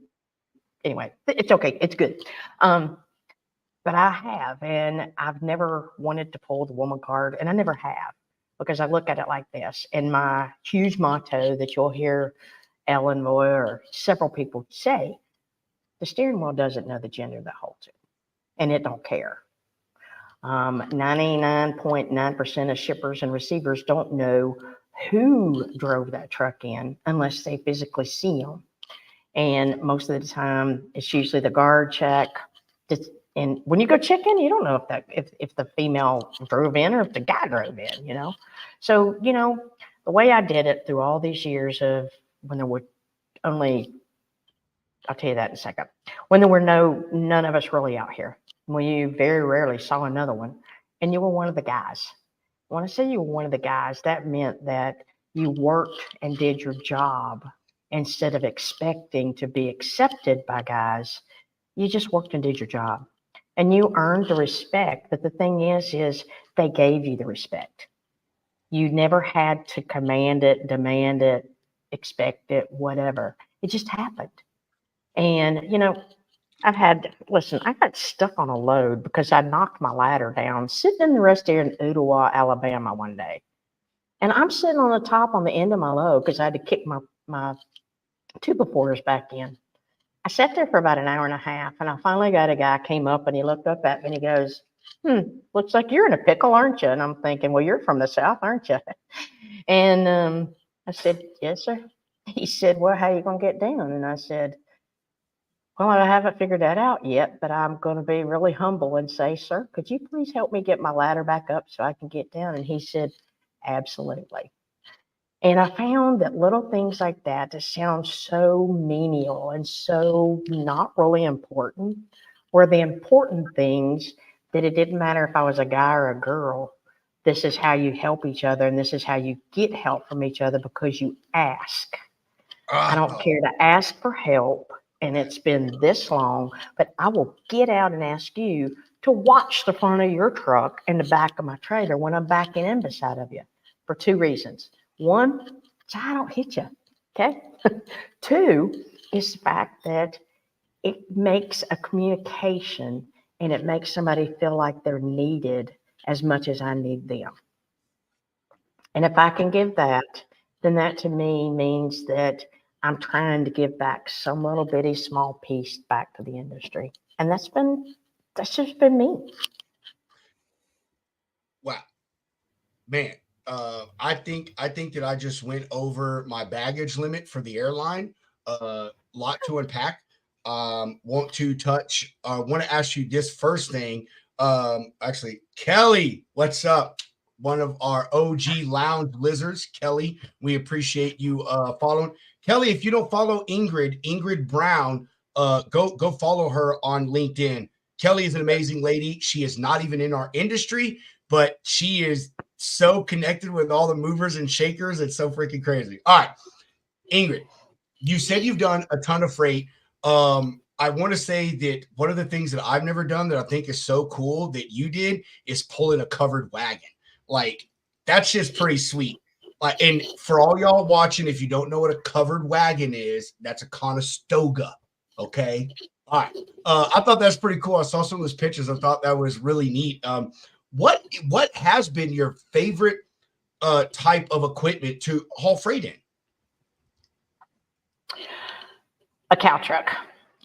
Anyway, it's okay. It's good. But I have, and I've never wanted to pull the woman card, and I never have, because I look at it like this. And my huge motto that you'll hear Ellen Moore or several people say, the steering wheel doesn't know the gender that holds it, and it don't care. 99.9% of shippers and receivers don't know who drove that truck in unless they physically see them. And most of the time, it's usually the guard check. And when you go check in, you don't know if the female drove in or if the guy drove in, So, the way I did it through all these years of when there were only, I'll tell you that in a second, when there were none of us really out here, when you very rarely saw another one, and you were one of the guys. When I say you were one of the guys, that meant that you worked and did your job instead of expecting to be accepted by guys. You just worked and did your job, and you earned the respect. But the thing is they gave you the respect. You never had to command it, demand it, expect it, whatever. It just happened. And, I got stuck on a load because I knocked my ladder down sitting in the rest area in Ottawa, Alabama one day. And I'm sitting on the top on the end of my load because I had to kick my two porters back in. I sat there for about an hour and a half, and I finally got a guy came up and he looked up at me and he goes, looks like you're in a pickle, aren't you? And I'm thinking, well, you're from the South, aren't you? And I said, yes, sir. He said, well, how are you going to get down? And I said, well, I haven't figured that out yet, but I'm going to be really humble and say, sir, could you please help me get my ladder back up so I can get down? And he said, absolutely. And I found that little things like that sound so menial and so not really important were the important things that it didn't matter if I was a guy or a girl. This is how you help each other, and this is how you get help from each other because you ask. I don't care to ask for help, and it's been this long, but I will get out and ask you to watch the front of your truck and the back of my trailer when I'm backing in beside of you for two reasons. One, so I don't hit you, okay? Two is the fact that it makes a communication and it makes somebody feel like they're needed as much as I need them. And if I can give that, then that to me means that I'm trying to give back some little bitty small piece back to the industry. And that's just been me. Wow, man. I think that I just went over my baggage limit for the airline. Lot to unpack. Want to ask you this first thing. Actually, Kelly, what's up? One of our OG lounge lizards, Kelly. We appreciate you following. Kelly, if you don't follow Ingrid Brown, go follow her on LinkedIn. Kelly is an amazing lady. She is not even in our industry, but she is so connected with all the movers and shakers. It's so freaking crazy. All right, Ingrid, you said you've done a ton of freight. I want to say that one of the things that I've never done that I think is so cool that you did is pulling a covered wagon. Like, that's just pretty sweet. Like, and for all y'all watching, if you don't know what a covered wagon is, that's a Conestoga. Okay. All right. I thought that's pretty cool. I saw some of those pictures. I thought that was really neat. What has been your favorite type of equipment to haul freight in? A cow truck.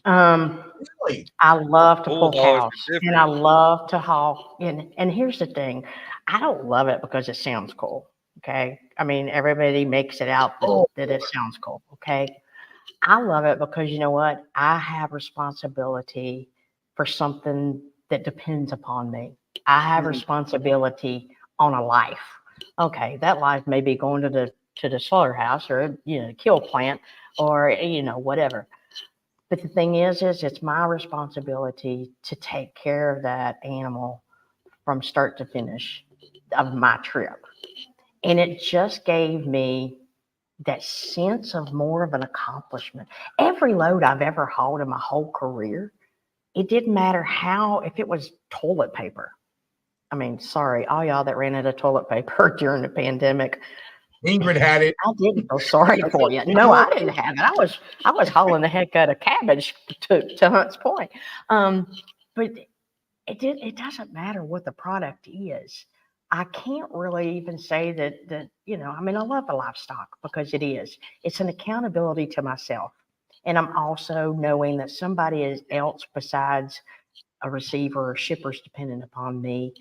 Really? I love to Full pull haulers are cows, and different. I love to haul. And here's the thing, I don't love it because it sounds cool. Okay, I mean everybody makes it out that it sounds cool. Okay, I love it because you know what? I have responsibility for something that depends upon me. I have responsibility on a life. Okay, that life may be going to the slaughterhouse or kill plant or whatever. But the thing is it's my responsibility to take care of that animal from start to finish of my trip. And it just gave me that sense of more of an accomplishment. Every load I've ever hauled in my whole career, it didn't matter if it was toilet paper. I mean, sorry, all y'all that ran out of toilet paper during the pandemic. Ingrid had it. I didn't feel sorry for you. No, I didn't have it. I was hauling the heck out of cabbage to Hunt's point. But it doesn't matter what the product is. I can't really even say that I mean, I love the livestock because it's an accountability to myself. And I'm also knowing that somebody else besides a receiver or shippers dependent upon me.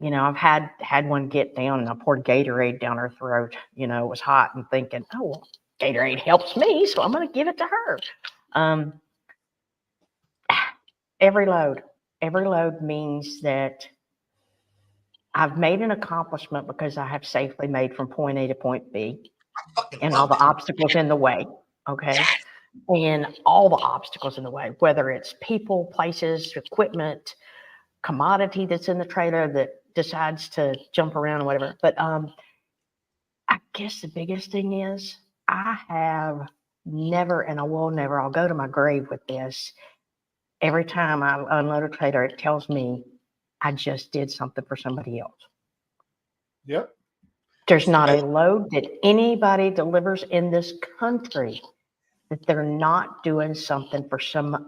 I've had one get down and I poured Gatorade down her throat. It was hot and thinking, oh, well, Gatorade helps me, so I'm going to give it to her. Every load means that I've made an accomplishment because I have safely made from point A to point B and all the obstacles in the way. Okay. And all the obstacles in the way, whether it's people, places, equipment, commodity that's in the trailer that decides to jump around or whatever. But I guess the biggest thing is I have never, and I will never, I'll go to my grave with this. Every time I unload a trailer, it tells me I just did something for somebody else. Yep. There's not a load that anybody delivers in this country that they're not doing something for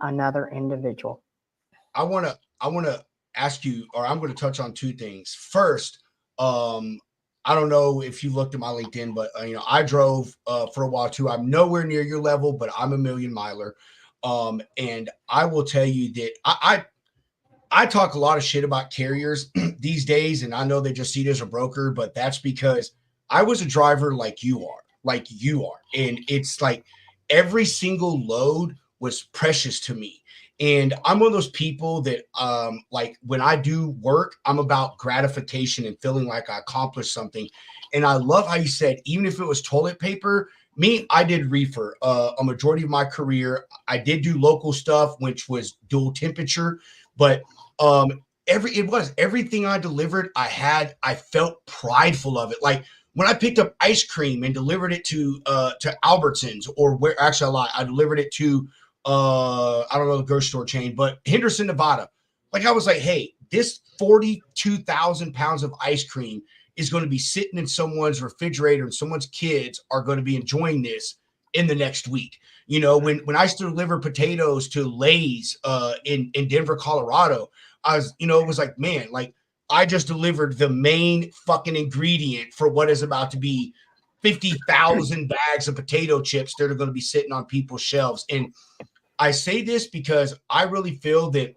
another individual. I want to ask you, or I'm going to touch on two things. First, I don't know if you looked at my LinkedIn, but I drove for a while too. I'm nowhere near your level, but I'm a million miler. And I will tell you that I talk a lot of shit about carriers these days, and I know they just see it as a broker, but that's because I was a driver like you are. And it's like every single load was precious to me. And I'm one of those people that like when I do work, I'm about gratification and feeling like I accomplished something. And I love how you said, even if it was toilet paper, I did reefer a majority of my career. I did do local stuff, which was dual temperature, but everything I delivered, I felt prideful of it. Like when I picked up ice cream and delivered it to Albertsons, or where actually I delivered it to I don't know the grocery store chain, but Henderson, Nevada. Like I was like, hey, this 42,000 pounds of ice cream is going to be sitting in someone's refrigerator and someone's kids are going to be enjoying this. in the next week. You know, when I used to deliver potatoes to Lay's in Denver, Colorado, I was, you know, it was like, man, like I just delivered the main fucking ingredient for what is about to be 50,000 bags of potato chips that are going to be sitting on people's shelves. And I say this because I really feel that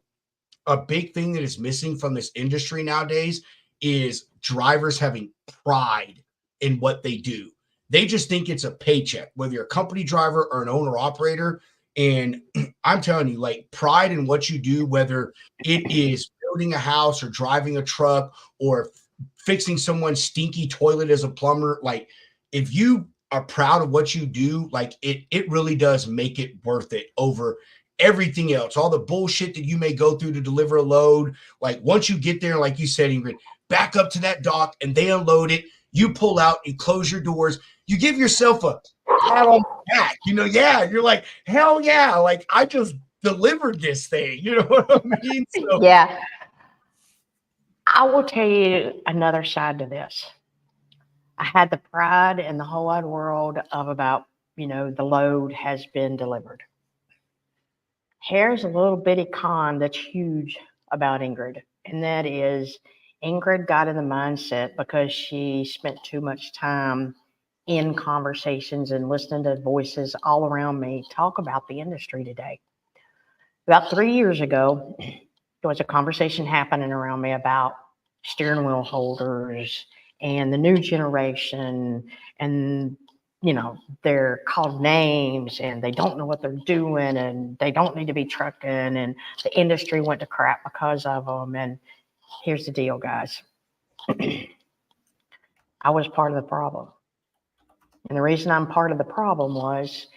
a big thing that is missing from this industry nowadays is drivers having pride in what they do. They just think it's a paycheck, whether you're a company driver or an owner operator. And I'm telling you, like, pride in what you do, whether it is building a house or driving a truck or fixing someone's stinky toilet as a plumber, like, if you are proud of what you do, like, it really does make it worth it over everything else, all the bullshit that you may go through to deliver a load. Like, once you get there, like you said, Ingrid, back up to that dock and they unload it, you pull out, you close your doors, you give yourself a pat on the back, you know, yeah, you're like, hell yeah, like I just delivered this thing, you know what I mean? So, Yeah. I will tell you another side to this. I had the pride in the whole wide world of about, you know, the load has been delivered. Here's a little bitty con that's huge about Ingrid, and that is Ingrid got in the mindset because she spent too much time in conversations and listening to voices all around me talk about the industry today. About 3 years ago, there was a conversation happening around me about steering wheel holders and the new generation, and you know, they're called names and they don't know what they're doing and they don't need to be trucking, and the industry went to crap because of them. And here's the deal, guys. I was part of the problem. And the reason I'm part of the problem was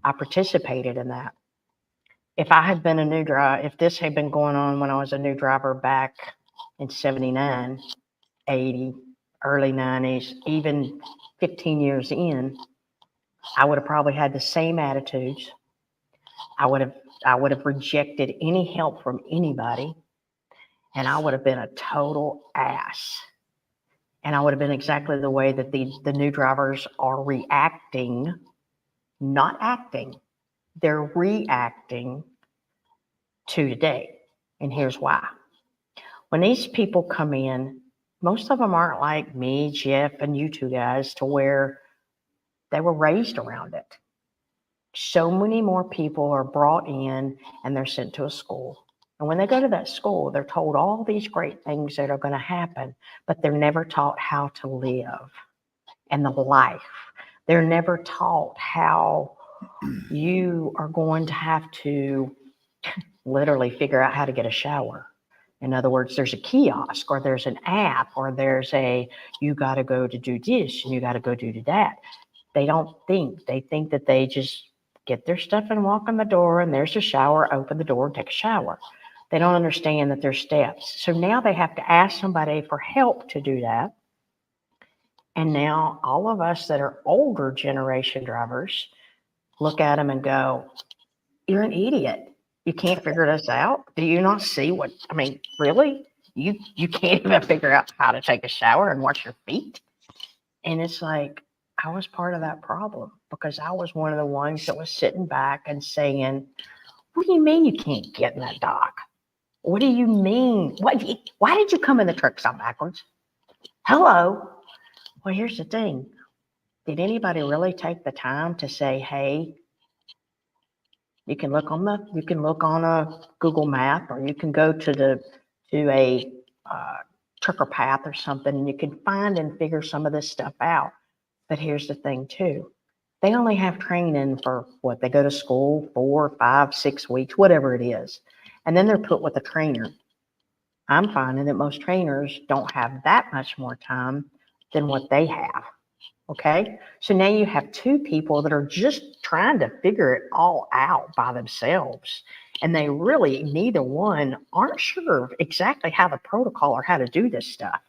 I participated in that. If I had been a new driver, if this had been going on when I was a new driver back in 79, 80, early 90s, even 15 years in, I would have probably had the same attitudes. I would have rejected any help from anybody, and I would have been a total ass. And I would have been exactly the way that the new drivers are reacting, not acting. They're reacting to today. And here's why. When these people come in, most of them aren't like me, Jeff, and you two guys, to where they were raised around it. So many more people are brought in and they're sent to a school. And when they go to that school, they're told all these great things that are going to happen, but they're never taught how to live and the life. They're never taught how you are going to have to literally figure out how to get a shower. In other words, there's a kiosk or there's an app or there's you got to go to do this and you got to go do that. They don't think. They think that they just get their stuff and walk in the door and there's a shower, open the door and take a shower. They don't understand that there's steps. So now they have to ask somebody for help to do that. And now all of us that are older generation drivers look at them and go, you're an idiot. You can't figure this out. Do you not see what, I mean, really? You can't even figure out how to take a shower and wash your feet? And it's like, I was part of that problem because I was one of the ones that was sitting back and saying, what do you mean you can't get in that dock? What do you mean? Why did you come in the truck stop backwards? Hello. Well, here's the thing. Did anybody really take the time to say, hey, you can look on a Google map, or you can go to a trucker path or something, and you can find and figure some of this stuff out. But here's the thing too. They only have training for what? They go to school 4, 5, 6 weeks, whatever it is. And then they're put with a trainer. I'm finding that most trainers don't have that much more time than what they have. Okay. So now you have two people that are just trying to figure it all out by themselves. And they really, neither one aren't sure exactly how the protocol or how to do this stuff.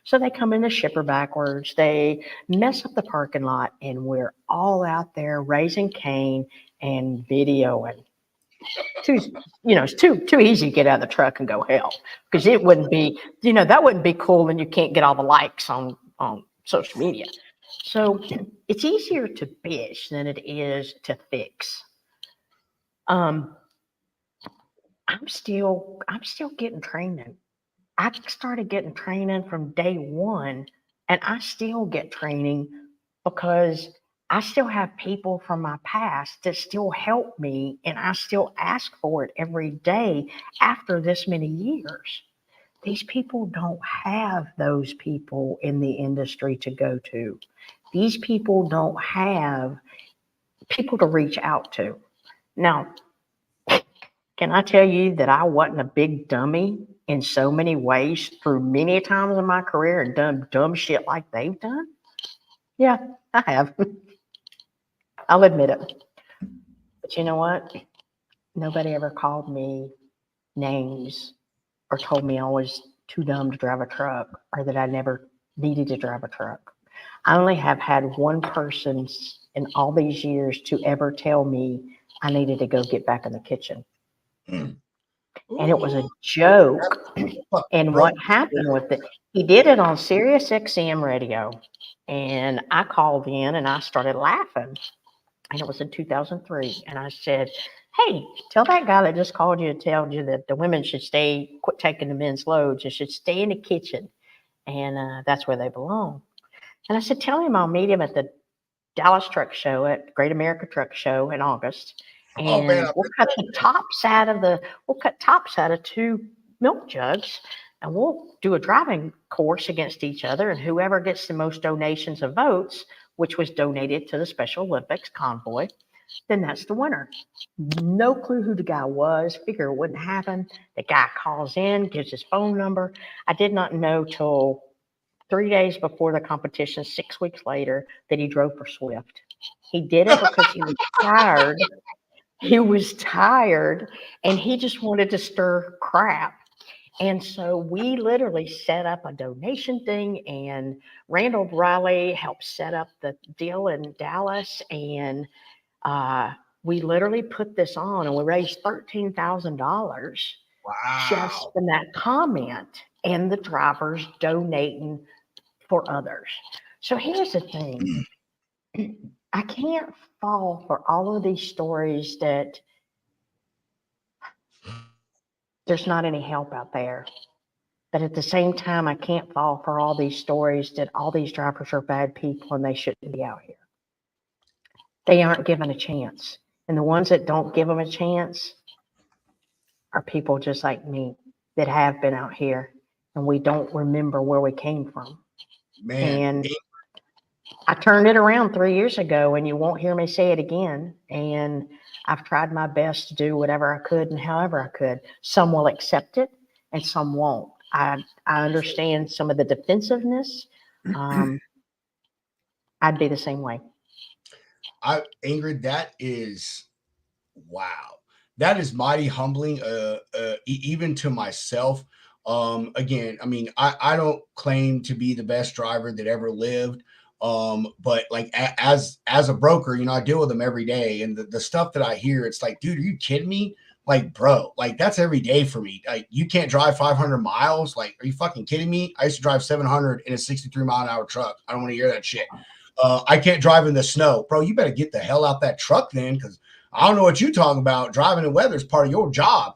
So they come in the shipper backwards, they mess up the parking lot, and we're all out there raising Cain and videoing. It's too easy to get out of the truck and go hell, because it wouldn't be, that wouldn't be cool, and you can't get all the likes on social media. So it's easier to bitch than it is to fix. Um, I'm still getting training. I started getting training from day one, and I still get training because I still have people from my past that still help me, and I still ask for it every day after this many years. These people don't have those people in the industry to go to. These people don't have people to reach out to. Now, can I tell you that I wasn't a big dummy in so many ways through many times in my career and done dumb shit like they've done? Yeah, I have. I'll admit it. But you know what? Nobody ever called me names or told me I was too dumb to drive a truck or that I never needed to drive a truck. I only have had one person in all these years to ever tell me I needed to go get back in the kitchen. Mm. And it was a Ooh, joke. fuck, And bro. what happened with it, he did it on Sirius XM radio. And I called in and I started laughing. And it was in 2003. And I said, hey, tell that guy that just called you to tell you that the women should quit taking the men's loads and should stay in the kitchen. And that's where they belong. And I said, tell him I'll meet him at the Dallas Truck Show at Great America Truck Show in August. Oh man, And I we'll cut tops out of 2 milk jugs and we'll do a driving course against each other. And whoever gets the most donations of votes, which was donated to the Special Olympics convoy, then that's the winner. No clue who the guy was. Figure it wouldn't happen. The guy calls in, gives his phone number. I did not know till 3 days before the competition, 6 weeks later, that he drove for Swift. He did it because he was tired. He was tired and he just wanted to stir crap. And so we literally set up a donation thing, and Randall Riley helped set up the deal in Dallas. And we literally put this on and we raised $13,000 just wow. from that comment and the drivers donating for others. So here's the thing. I can't fall for all of these stories that there's not any help out there. But at the same time, I can't fall for all these stories that all these drivers are bad people and they shouldn't be out here. They aren't given a chance. And the ones that don't give them a chance are people just like me that have been out here and we don't remember where we came from. Man, And I turned it around 3 years ago, and you won't hear me say it again. And I've tried my best to do whatever I could and however I could. Some will accept it and some won't. I understand some of the defensiveness. I'd be the same way. Ingrid, that is wow. That is mighty humbling, even to myself. Again, I mean, I don't claim to be the best driver that ever lived. But like as a broker, you know, I deal with them every day, and the stuff that I hear, it's like, dude, are you kidding me? Like, bro, like that's every day for me. Like, you can't drive 500 miles. Like, are you fucking kidding me? I used to drive 700 in a 63-mile-an-hour truck. I don't want to hear that shit. I can't drive in the snow, bro. You better get the hell out that truck then, because I don't know what you're talking about. Driving in weather is part of your job.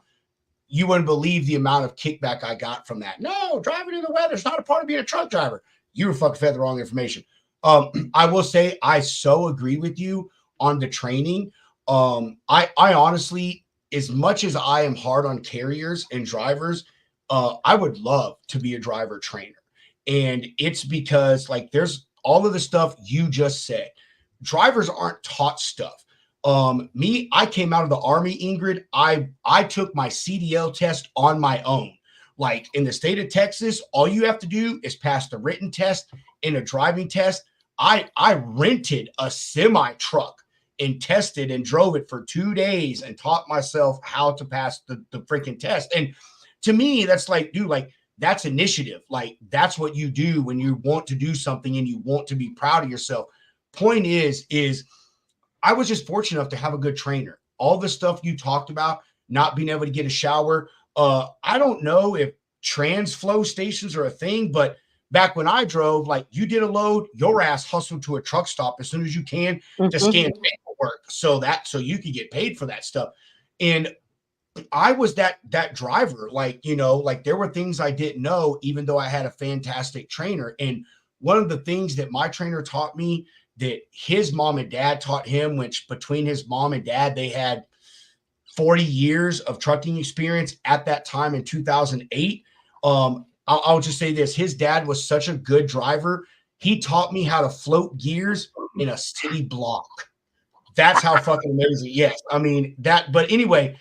You wouldn't believe the amount of kickback I got from that. No, driving in the weather is not a part of being a truck driver. You were fucking fed the wrong information. I will say I so agree with you on the training. I honestly, as much as I am hard on carriers and drivers, I would love to be a driver trainer. And it's because like there's all of the stuff you just said. Drivers aren't taught stuff. I came out of the Army, Ingrid. I took my CDL test on my own. Like in the state of Texas, all you have to do is pass the written test and a driving test. I rented a semi truck and tested and drove it for 2 days and taught myself how to pass the freaking test. And to me, that's like, dude, like that's initiative. Like that's what you do when you want to do something and you want to be proud of yourself. Point is I was just fortunate enough to have a good trainer. All the stuff you talked about, not being able to get a shower. I don't know if trans flow stations are a thing, but back when I drove, like you did a load, your ass hustled to a truck stop as soon as you can to scan paperwork so you could get paid for that stuff. And I was that driver, like, like there were things I didn't know, even though I had a fantastic trainer. And one of the things that my trainer taught me that his mom and dad taught him, which between his mom and dad, they had 40 years of trucking experience at that time in 2008. I'll just say this. His dad was such a good driver. He taught me how to float gears in a city block. That's how fucking amazing. Yes. I mean that, but anyway,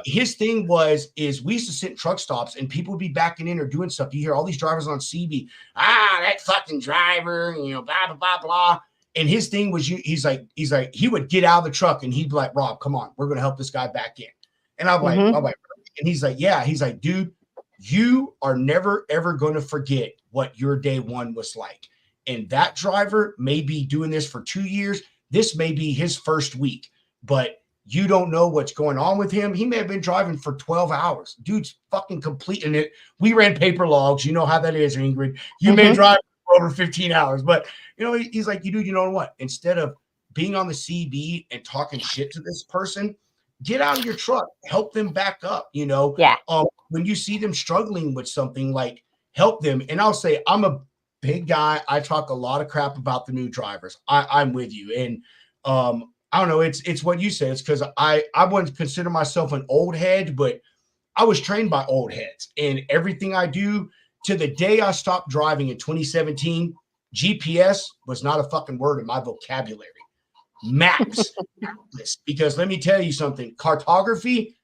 his thing is we used to sit in truck stops and people would be backing in or doing stuff. You hear all these drivers on CB, that fucking driver, blah, blah, blah, blah. And his thing was, he's like, he would get out of the truck and he'd be like, Rob, come on, we're going to help this guy back in. And I'm like, and he's like, yeah, he's like, dude, you are never, ever going to forget what your day one was like. And that driver may be doing this for 2 years. This may be his first week, but you don't know what's going on with him. He may have been driving for 12 hours. Dude's fucking completing it. We ran paper logs. You know how that is, Ingrid. You may drive for over 15 hours, but he's like, you know what? Instead of being on the CB and talking shit to this person, get out of your truck, help them back up. Yeah. When you see them struggling with something, like help them. And I'll say, I'm a big guy. I talk a lot of crap about the new drivers. I'm with you. And I don't know. It's what you said. It's because I wouldn't consider myself an old head, but I was trained by old heads, and everything I do to the day I stopped driving in 2017, GPS was not a fucking word in my vocabulary. Maps, because let me tell you something. Cartography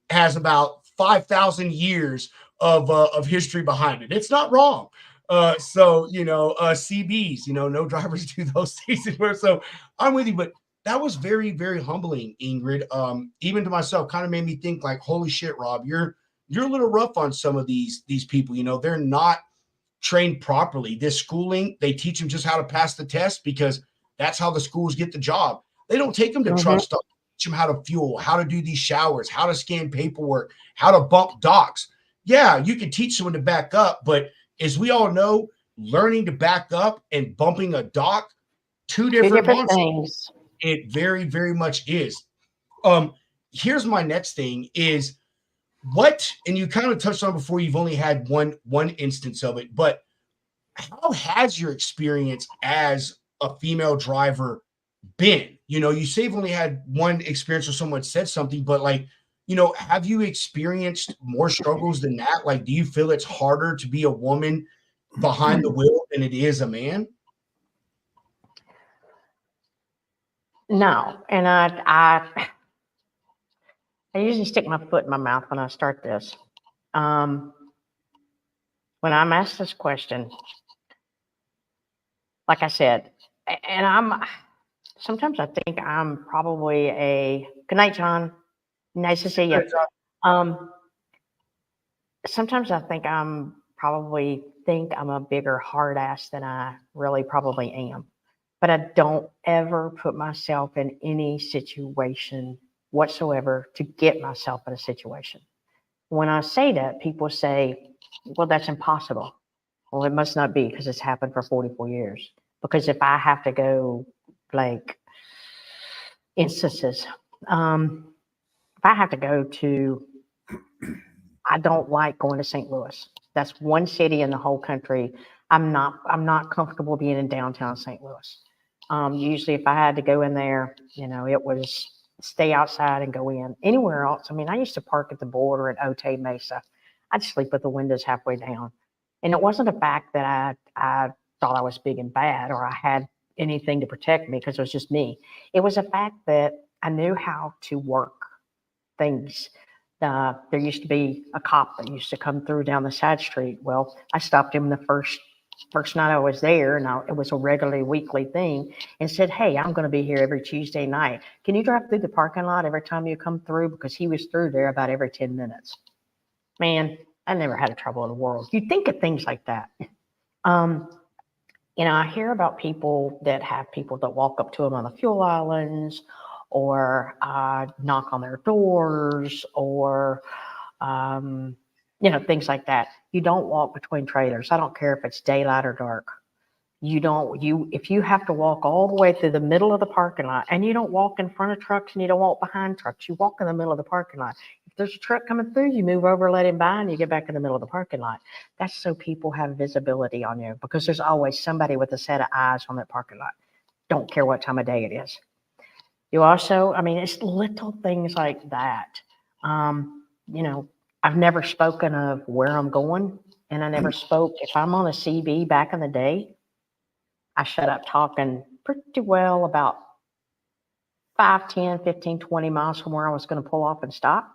has about 5,000 years of history behind it. It's not wrong. CBs, no drivers do those things anymore. So I'm with you, but that was very, very humbling, Ingrid. Even to myself, kind of made me think like, holy shit, Rob, you're a little rough on some of these people. They're not trained properly. This schooling, they teach them just how to pass the test because that's how the schools get the job. They don't take them to truck stop, teach them how to fuel, how to do these showers, how to scan paperwork, how to bump docks. Yeah, you can teach someone to back up, but as we all know, learning to back up and bumping a dock, two different things. It very, very much is. Here's my next thing is what, and you kind of touched on before, you've only had one instance of it, but how has your experience as a female driver been? You say you've only had one experience where someone said something, but like, have you experienced more struggles than that? Like, do you feel it's harder to be a woman behind the wheel than it is a man? No, and I usually stick my foot in my mouth when I start this. When I'm asked this question, like I said, and sometimes I think I'm probably good night, John. Nice to see you. Sometimes I think I'm a bigger hard ass than I really probably am. But I don't ever put myself in any situation whatsoever to get myself in a situation. When I say that, people say, well, that's impossible. Well, it must not be because it's happened for 44 years. Because if I have to go, like, instances, if I have to go to, I don't like going to St. Louis. That's one city in the whole country. I'm not comfortable being in downtown St. Louis. Usually if I had to go in there, it was stay outside and go in. Anywhere else, I mean, I used to park at the border at Otay Mesa. I'd sleep with the windows halfway down. And it wasn't a fact that I thought I was big and bad or I had anything to protect me because it was just me. It was a fact that I knew how to work things. There used to be a cop that used to come through down the side street. Well, I stopped him the first night I was there, and it was a regularly weekly thing, and said, hey, I'm going to be here every Tuesday night. Can you drive through the parking lot every time you come through? Because he was through there about every 10 minutes. Man, I never had a trouble in the world. You think of things like that. I hear about people that have people that walk up to them on the fuel islands or knock on their doors or things like that. You don't walk between trailers. I don't care if it's daylight or dark. If you have to walk all the way through the middle of the parking lot, and you don't walk in front of trucks and you don't walk behind trucks, you walk in the middle of the parking lot. If there's a truck coming through, you move over, let him by, and you get back in the middle of the parking lot. That's so people have visibility on you, because there's always somebody with a set of eyes on that parking lot. Don't care what time of day it is. You also, it's little things like that. I've never spoken of where I'm going, and I never spoke. If I'm on a CB back in the day, I shut up talking pretty well about 5, 10, 15, 20 miles from where I was going to pull off and stop.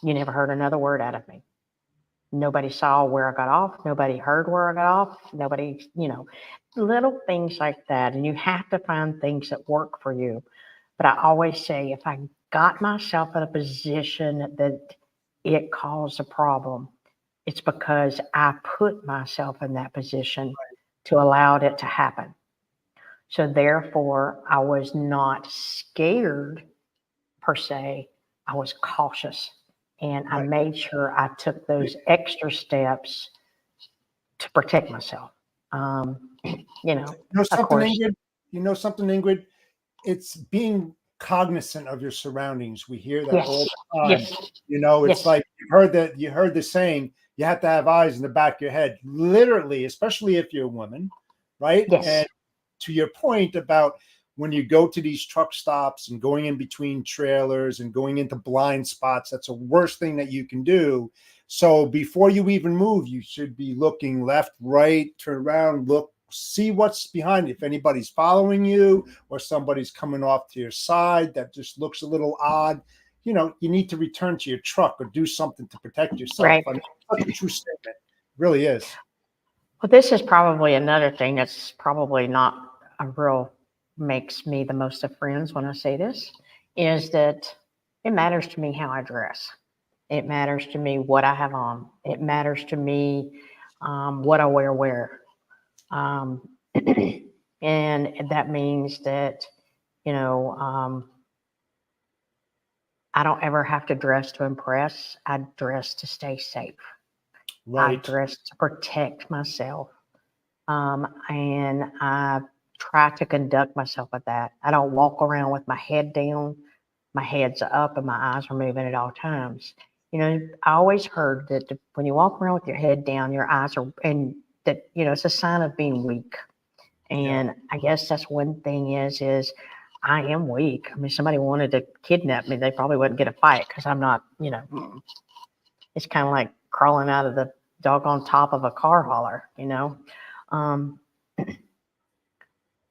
You never heard another word out of me. Nobody saw where I got off. Nobody heard where I got off. Nobody, little things like that. And you have to find things that work for you. But I always say, if I got myself in a position that it caused a problem, it's because I put myself in that position to allow it to happen. So therefore, I was not scared per se. I was cautious, and I made sure I took those extra steps to protect myself. Of course. Ingrid? You know something, Ingrid? It's being cognizant of your surroundings. We hear that all the time. Yes. It's like you heard the saying, you have to have eyes in the back of your head, literally, especially if you're a woman, right? Yes. And to your point about when you go to these truck stops and going in between trailers and going into blind spots, that's the worst thing that you can do. So before you even move, you should be looking left, right, turn around, look, see what's behind you. If anybody's following you or somebody's coming off to your side that just looks a little odd, you need to return to your truck or do something to protect yourself. Right. That's a true statement. It really is. Well, this is probably another thing that's probably not makes me the most of friends when I say this, is that it matters to me how I dress. It matters to me what I have on. It matters to me what I wear where. And that means that, I don't ever have to dress to impress. I dress to stay safe. Right. I dress to protect myself. And I try to conduct myself with that. I don't walk around with my head down, my head's up, and my eyes are moving at all times. I always heard that when you walk around with your head down, your eyes are, and that, it's a sign of being weak. And I guess that's one thing is I am weak. Somebody wanted to kidnap me, they probably wouldn't get a fight, because I'm not, it's kind of like crawling out of the dog on top of a car hauler,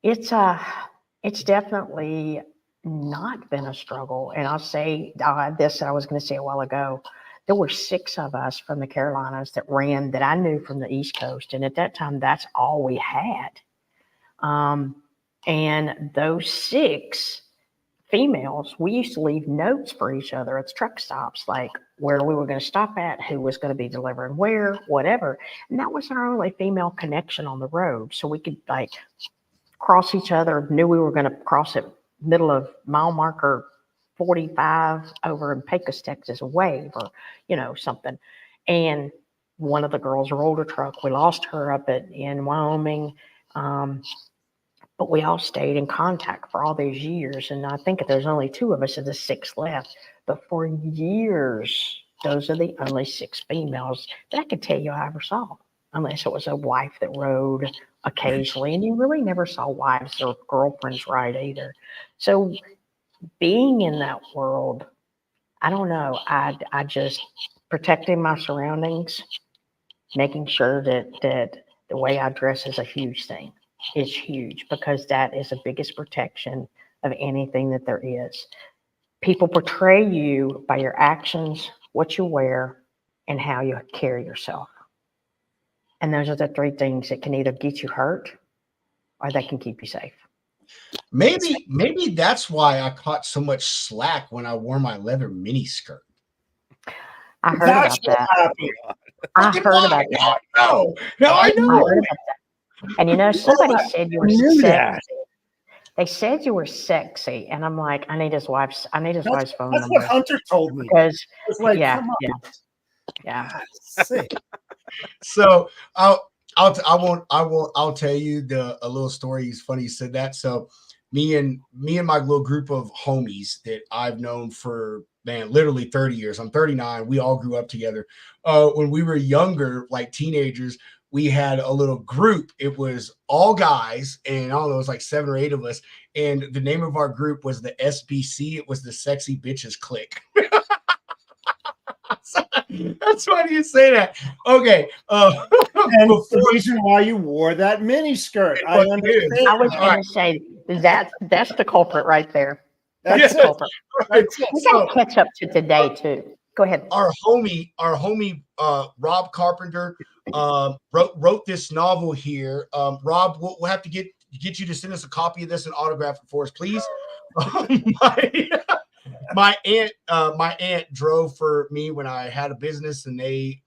It's definitely not been a struggle. And I'll say this, I was going to say a while ago, there were 6 of us from the Carolinas that ran that I knew from the East Coast. And at that time, that's all we had. And those 6 females, we used to leave notes for each other at the truck stops, like where we were going to stop at, who was going to be delivering where, whatever. And that was our only female connection on the road. So we could cross each other, knew we were going to cross at middle of mile marker 45 over in Pecos, Texas, a wave or, something. And one of the girls rolled a truck. We lost her up in Wyoming. But we all stayed in contact for all these years. And I think there's only 2 of us of the 6 left. But for years, those are the only 6 females that I could tell you I ever saw, unless it was a wife that rode occasionally. And you really never saw wives or girlfriends ride either. So being in that world, I don't know. I just protecting my surroundings, making sure that the way I dress is a huge thing. It's huge, because that is the biggest protection of anything that there is. People portray you by your actions, what you wear, and how you carry yourself. And those are the 3 things that can either get you hurt or they can keep you safe. Maybe that's why I caught so much slack when I wore my leather mini skirt. I heard about that. I heard about that. No, I know. And somebody said you were sexy. They said you were sexy, and I'm like, I need his wife's phone number. That's what Hunter told me. Because It's like, yeah, come on. yeah. Yeah. Sick. So I'll tell you a little story. It's funny you said that. So me and my little group of homies that I've known for literally 30 years. I'm 39. We all grew up together. When we were younger, like teenagers, we had a little group. It was all guys, and I don't know, it was like 7 or 8 of us. And the name of our group was the SBC. It was the Sexy Bitches Clique. That's why you say that. Okay. And the reason why you wore that mini skirt. I understand. I was going to say that's the culprit right there. That's the culprit. That's it. We got to catch up to today too. Go ahead. Our homie, Rob Carpenter, wrote this novel here. Rob, we'll have to get you to send us a copy of this and autograph it for us, please. My aunt drove for me when I had a business, and they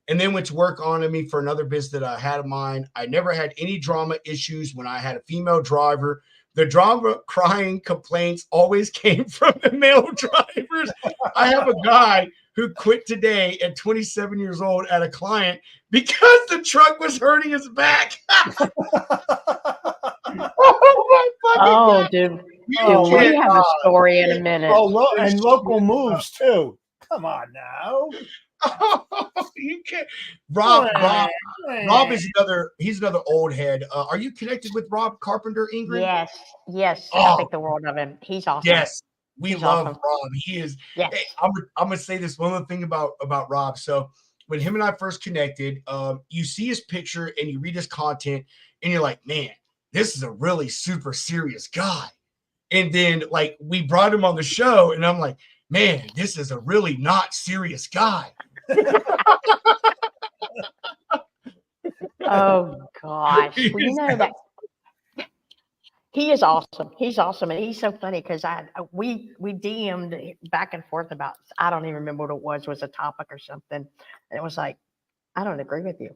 went to work on me for another business that I had of mine. I never had any drama issues when I had a female driver. The drama crying complaints always came from the male drivers. I have a guy who quit today at 27 years old at a client because the truck was hurting his back. Oh my fucking God. Dude. We have a story in a minute. And local moves too. Come on now. You can't. Rob is another old head. Are you connected with Rob Carpenter, Ingrid? Yes. I think the world of him. He's awesome. Yes, we love awesome. Rob. He is. Yes. Hey, I'm gonna say this one other thing about Rob. So when him and I first connected, you see his picture and you read his content, and you're like, man, this is a really super serious guy. And then like we brought him on the show, and I'm like, man, this is a really not serious guy. Oh gosh. Well, you know that he is awesome. He's awesome, and he's so funny because we DM'd back and forth about, I don't even remember what it was a topic or something. And it was like, I don't agree with you.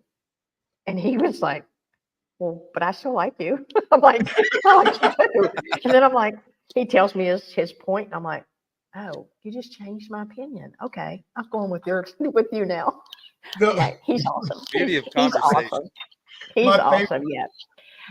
And he was like, well, but I still like you. I'm like, I like you too. And then I'm like, he tells me his point, and I'm like, oh, you just changed my opinion. Okay, I'm going with you now. Yeah, he's awesome. Beauty of He's conversation. awesome. He's awesome. Yeah.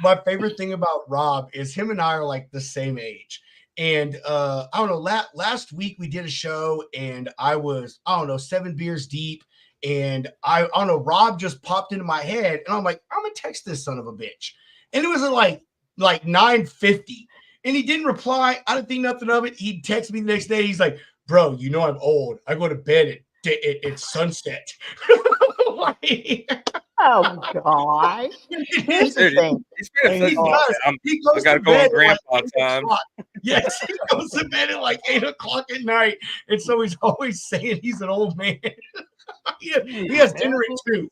My favorite thing about Rob is him and I are like the same age. And I don't know, last week we did a show, and I was, 7 beers deep. And I don't know, Rob just popped into my head, and I'm like, I'm gonna text this son of a bitch. And it was at like 9:50. And he didn't reply. I didn't think nothing of it. He texted me the next day. He's like, bro, you know I'm old. I go to bed at sunset. Oh gosh. Here's the thing. I gotta go on grandpa time. Yes, he goes to bed at like 8 o'clock at night. And so he's always saying he's an old man. he has dinner at 2.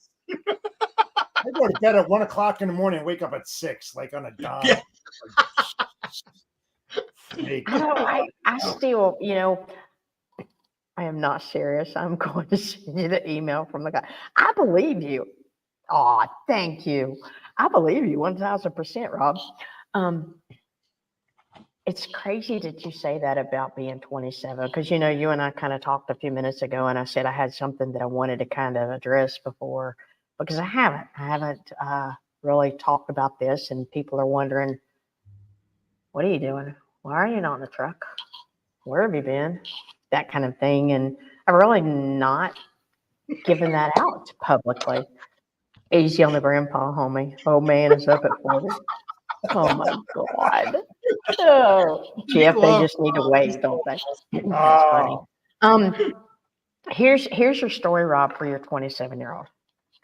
I go to bed at 1 o'clock in the morning and wake up at 6, like on a dime. Yeah. I still, I am not serious. I'm going to send you the email from the guy. I believe you. Oh, thank you. I believe you 1,000%, Rob. It's crazy that you say that about being 27, because, you and I kind of talked a few minutes ago, and I said I had something that I wanted to kind of address before, because I haven't really talked about this, and people are wondering, what are you doing? Why are you not in the truck? Where have you been? That kind of thing. And I've really not given that out publicly. Easy on the grandpa, homie. Old man is up at 40. Oh my God. Oh, Jeff, they just need to wait, don't they? That's funny. Here's your story, Rob, for your 27-year-old.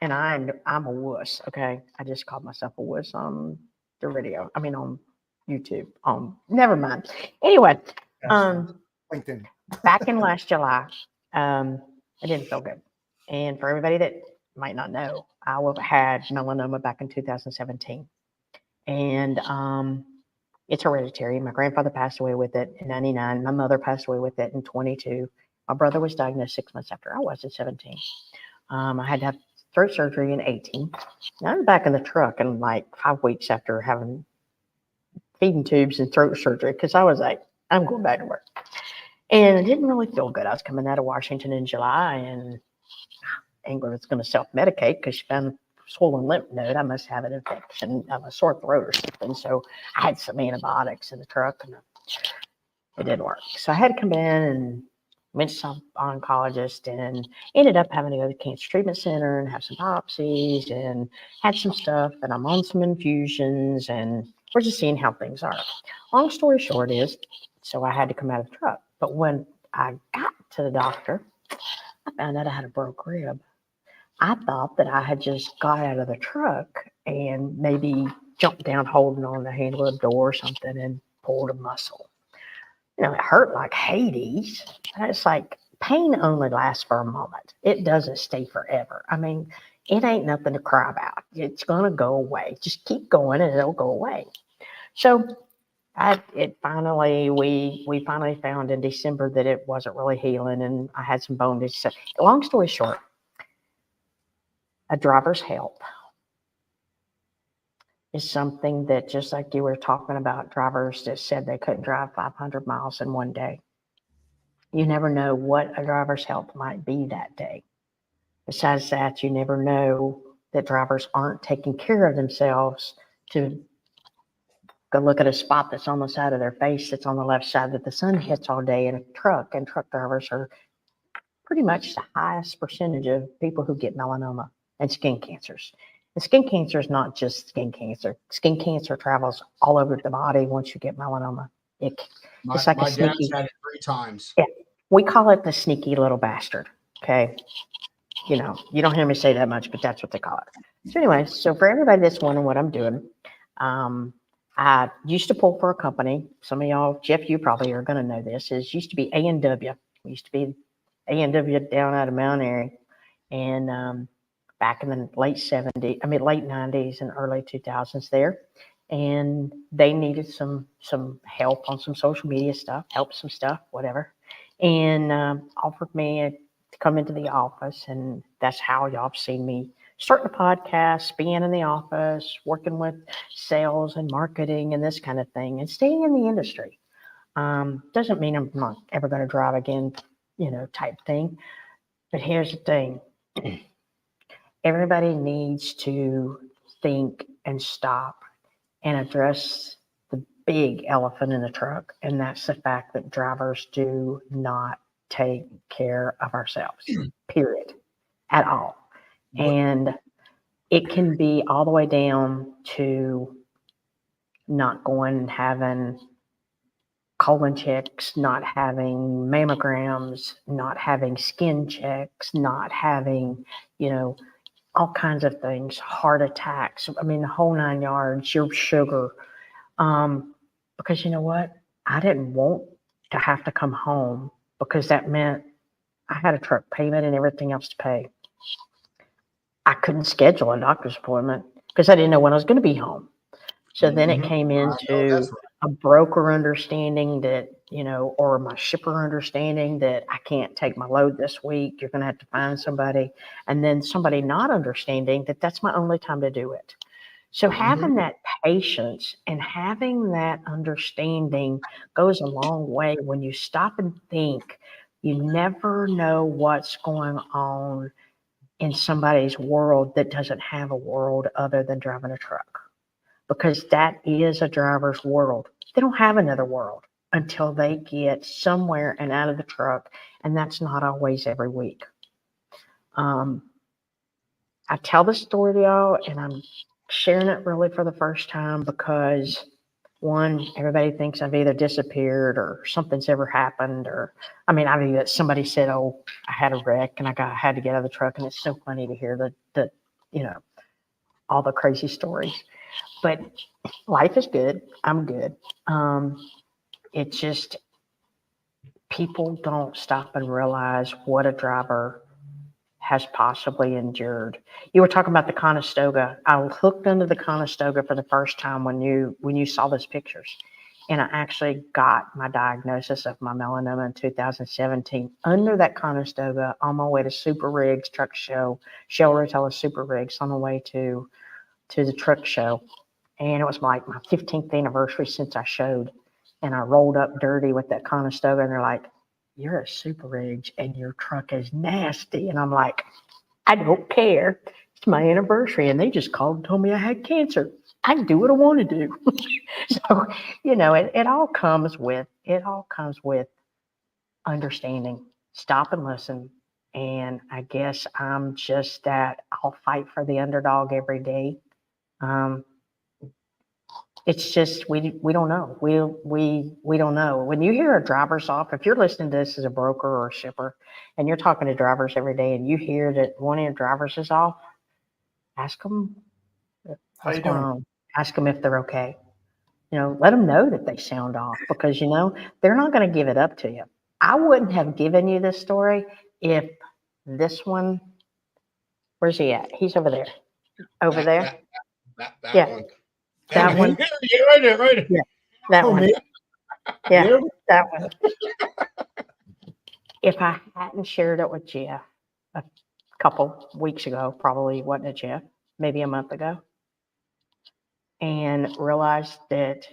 And I'm a wuss, okay? I just called myself a wuss on the radio. I mean, on YouTube. Never mind. Anyway, LinkedIn. Back in last July, I didn't feel good. And for everybody that might not know, I had melanoma back in 2017. And it's hereditary. My grandfather passed away with it in 99. My mother passed away with it in 22. My brother was diagnosed 6 months after I was at 17. I had to have throat surgery in 18. And I'm back in the truck in like 5 weeks after having feeding tubes and throat surgery, because I was like, I'm going back to work. And I didn't really feel good. I was coming out of Washington in July, and Ingrid was going to self-medicate because she found a swollen lymph node. I must have an infection of a sore throat or something. So I had some antibiotics in the truck, and it didn't work. So I had to come in and went to some oncologist and ended up having to go to the cancer treatment center and have some biopsies and had some stuff. And I'm on some infusions, and we're just seeing how things are. Long story short is, so I had to come out of the truck. But when I got to the doctor, I found out I had a broke rib. I thought that I had just got out of the truck and maybe jumped down holding on the handle of the door or something and pulled a muscle. It hurt like Hades. And it's like pain only lasts for a moment. It doesn't stay forever. I mean, it ain't nothing to cry about. It's going to go away. Just keep going and it'll go away. So we finally found in December that it wasn't really healing, and I had some bone disease. So, long story short, a driver's help is something that, just like you were talking about drivers that said they couldn't drive 500 miles in one day. You never know what a driver's help might be that day. Besides that, you never know that drivers aren't taking care of themselves to go look at a spot that's on the side of their face that's on the left side that the sun hits all day in a truck. And truck drivers are pretty much the highest percentage of people who get melanoma and skin cancers. And skin cancer is not just skin cancer. Skin cancer travels all over the body once you get melanoma. It's like my a sneaky. dad's had it 3 times. Yeah, we call it the sneaky little bastard. Okay. You don't hear me say that much, but that's what they call it. So anyway, so for everybody that's wondering what I'm doing, I used to pull for a company. Some of y'all, Jeff, you probably are going to know this. It used to be A&W. We used to be A&W down out of Mount Airy. And back in the late 90s and early 2000s there. And they needed some help on some social media stuff, some stuff, whatever. And offered me to come into the office. And that's how y'all have seen me starting a podcast, being in the office, working with sales and marketing and this kind of thing, and staying in the industry. Doesn't mean I'm not ever going to drive again, type thing. But here's the thing. Everybody needs to think and stop and address the big elephant in the truck, and that's the fact that drivers do not take care of ourselves, period, at all. And it can be all the way down to not going and having colon checks, not having mammograms, not having skin checks, not having, all kinds of things, heart attacks. I mean, the whole 9 yards, your sugar. Because you know what? I didn't want to have to come home because that meant I had a truck payment and everything else to pay. I couldn't schedule a doctor's appointment because I didn't know when I was going to be home. So then it came into a broker understanding that, or my shipper understanding that I can't take my load this week. You're going to have to find somebody. And then somebody not understanding that that's my only time to do it. So having that patience and having that understanding goes a long way when you stop and think. You never know what's going on in somebody's world that doesn't have a world other than driving a truck, because that is a driver's world. They don't have another world until they get somewhere and out of the truck, and that's not always every week. I tell the story to y'all, and I'm sharing it really for the first time because, one, everybody thinks I've either disappeared or something's ever happened, or somebody said, "Oh, I had a wreck and I had to get out of the truck," and it's so funny to hear the all the crazy stories. But life is good. I'm good. It's just people don't stop and realize what a driver has possibly endured. You were talking about the Conestoga. I hooked into the Conestoga for the first time when you saw those pictures. And I actually got my diagnosis of my melanoma in 2017 under that Conestoga on my way to Super Rigs Truck Show, Shell Retail Super Rigs, on the way to the truck show. And it was like my 15th anniversary since I showed. And I rolled up dirty with that Conestoga, and they're like, "You're a Super Rig and your truck is nasty." And I'm like, I don't care. It's my anniversary, and they just called and told me I had cancer. I can do what I want to do. So, it all comes with understanding. Stop and listen. And I guess I'm just that. I'll fight for the underdog every day. Um, it's just we don't know. We don't know. When you hear a driver's off, if you're listening to this as a broker or a shipper, and you're talking to drivers every day, and you hear that one of your drivers is off, ask them How you what's going doing? on. Ask them if they're okay. Let them know that they sound off, because they're not going to give it up to you. I wouldn't have given you this story if this one. Where's he at? He's over there. Over That, there. that Yeah. one. That one. Yeah, right there, right there. Yeah. That Oh, one. me? Yeah. There? That one. If I hadn't shared it with Jeff a couple weeks ago, probably wasn't it, Jeff? Maybe a month ago, and realized that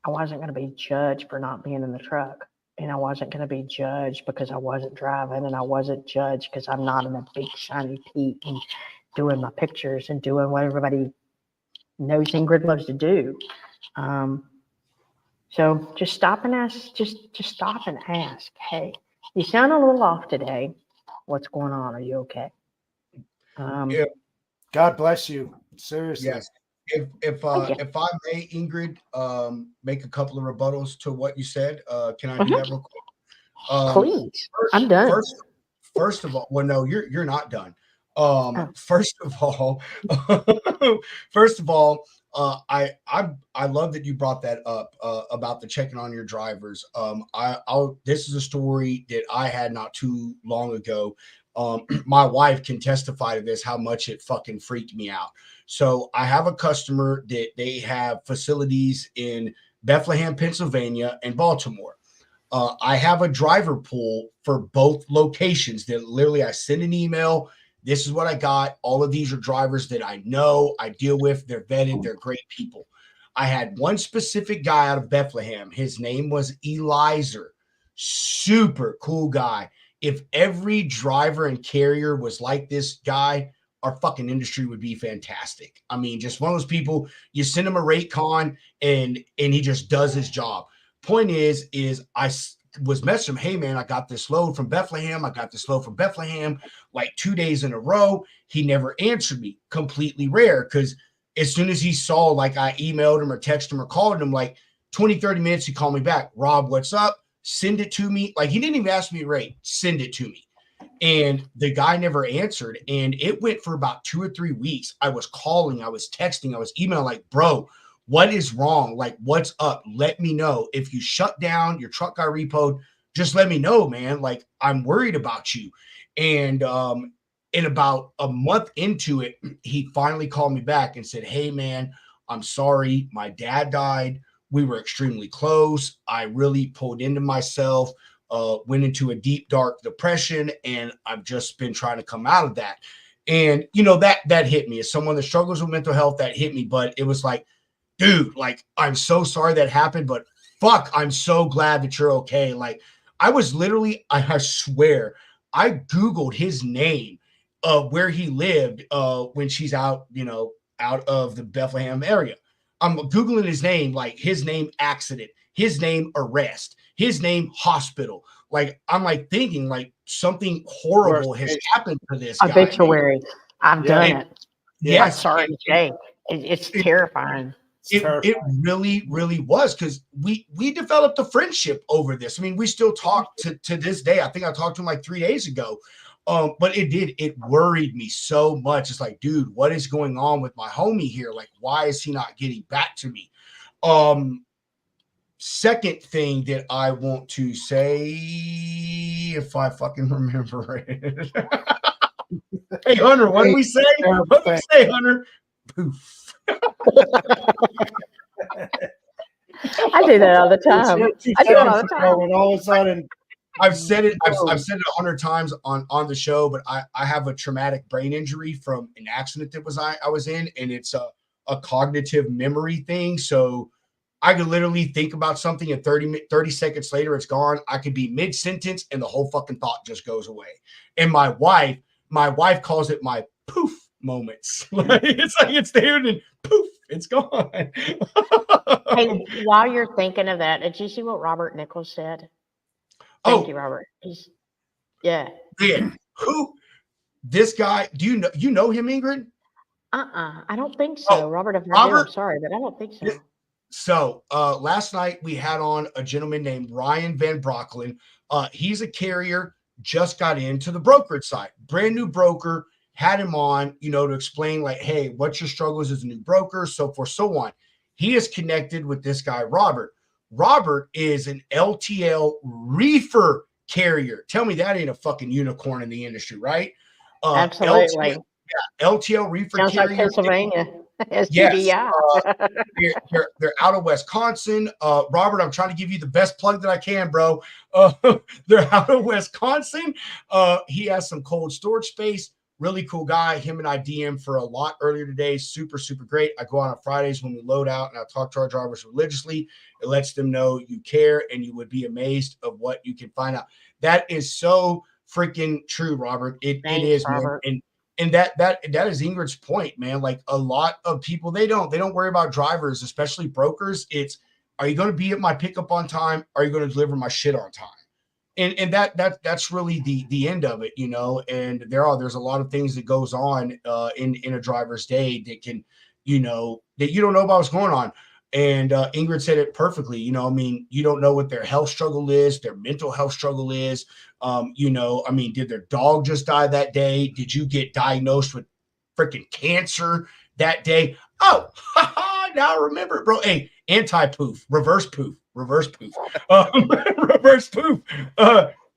I wasn't going to be judged for not being in the truck. And I wasn't going to be judged because I wasn't driving. And I wasn't judged because I'm not in a big shiny peak and doing my pictures and doing what everybody knows Ingrid loves to do. So just stop and ask, just stop and ask, hey, you sound a little off today. What's going on? Are you okay? Yeah. God bless you. Seriously. Yes. If Thank you. I may, Ingrid, make a couple of rebuttals to what you said, can I do Mhm. that real quick? Please. I'm done. First of all, well, no, you're not done. Oh. First of all, first of all, I love that you brought that up about the checking on your drivers. This is a story that I had not too long ago. My wife can testify to this, how much it fucking freaked me out. So I have a customer that they have facilities in Bethlehem, Pennsylvania, and Baltimore. I have a driver pool for both locations that literally I send an email. This is what I got. All of these are drivers that I know, I deal with. They're vetted. They're great people. I had one specific guy out of Bethlehem. His name was Elizer. Super cool guy. If every driver and carrier was like this guy, our fucking industry would be fantastic. I mean, just one of those people, you send him a rate con and he just does his job. Point is I was messaging him, hey man, I got this load from Bethlehem. I got this load from Bethlehem like 2 days in a row. He never answered me. Completely rare, because as soon as he saw, like, I emailed him or texted him or called him, like 20, 30 minutes, he called me back. Rob, what's up? Send it to me. Like, he didn't even ask me to rate. Send it to me. And the guy never answered. And it went for about 2 or 3 weeks. I was calling, I was texting, I was emailing, like, bro, what is wrong? Like, what's up? Let me know. If you shut down, your truck got repoed, just let me know, man. Like, I'm worried about you. And in about a month into it, he finally called me back and said, hey, man, I'm sorry. My dad died. We were extremely close. I really pulled into myself, went into a deep, dark depression, and I've just been trying to come out of that. And, that hit me. As someone that struggles with mental health, that hit me. But it was like, dude, like, I'm so sorry that happened, but fuck, I'm so glad that you're okay. Like, I was literally, I swear, I Googled his name, where he lived, when she's out, out of the Bethlehem area. I'm Googling his name, like his name accident, his name arrest, his name hospital. Like, I'm like thinking like something horrible has happened to this guy. Obituary. I've done it. I'm Yes. sorry to say. It's terrifying. It really, really was, because we developed a friendship over this. I mean, we still talk to this day. I think I talked to him like 3 days ago. But it worried me so much. It's like, dude, what is going on with my homie here? Like, why is he not getting back to me? Second thing that I want to say, if I fucking remember it. Hey, Hunter, what did we say? What did we say, Hunter? Poof. I do that all the time. I do it all the time. And all of a sudden, I've said it 100 times on the show, but I have a traumatic brain injury from an accident that I was in, and it's a cognitive memory thing. So I could literally think about something, and 30 seconds later, it's gone. I could be mid-sentence and the whole fucking thought just goes away. And my wife my wife calls it my poof moments. Like, it's like it's there and then poof, it's gone. Hey, while you're thinking of that, did you see what Robert Nichols said? Thank you, Oh, Robert. Yeah. man, who this guy? Do you know him, Ingrid? I don't think Oh, so. Robert, if I do, I'm Robert. sorry, but I don't think so. So last night we had on a gentleman named Ryan Van Brocklin. He's a carrier, just got into the brokerage side, brand new broker. Had him on, to explain like, hey, what's your struggles as a new broker, so forth, so on. He is connected with this guy, Robert. Robert is an LTL reefer carrier. Tell me that ain't a fucking unicorn in the industry, right? Absolutely. LTL reefer Sounds like carrier. Pennsylvania. Yes. STDI. They're out of Wisconsin. Robert, I'm trying to give you the best plug that I can, bro. They're out of Wisconsin. He has some cold storage space. Really cool guy. Him and I DM for a lot earlier today. Super, super great. I go out on Fridays when we load out and I talk to our drivers religiously. It lets them know you care and you would be amazed of what you can find out. That is so freaking true, Robert. It is, Robert. man. And that is Ingrid's point, man. Like a lot of people, they don't worry about drivers, especially brokers. It's, are you going to be at my pickup on time? Are you going to deliver my shit on time? And that's really the end of it, and there's a lot of things that goes on in a driver's day that can, that you don't know about what's going on. And Ingrid said it perfectly. You don't know what their health struggle is, their mental health struggle is. Did their dog just die that day? Did you get diagnosed with freaking cancer that day? Oh, now I remember it, bro. Hey, anti-poof, reverse poof. Reverse poof.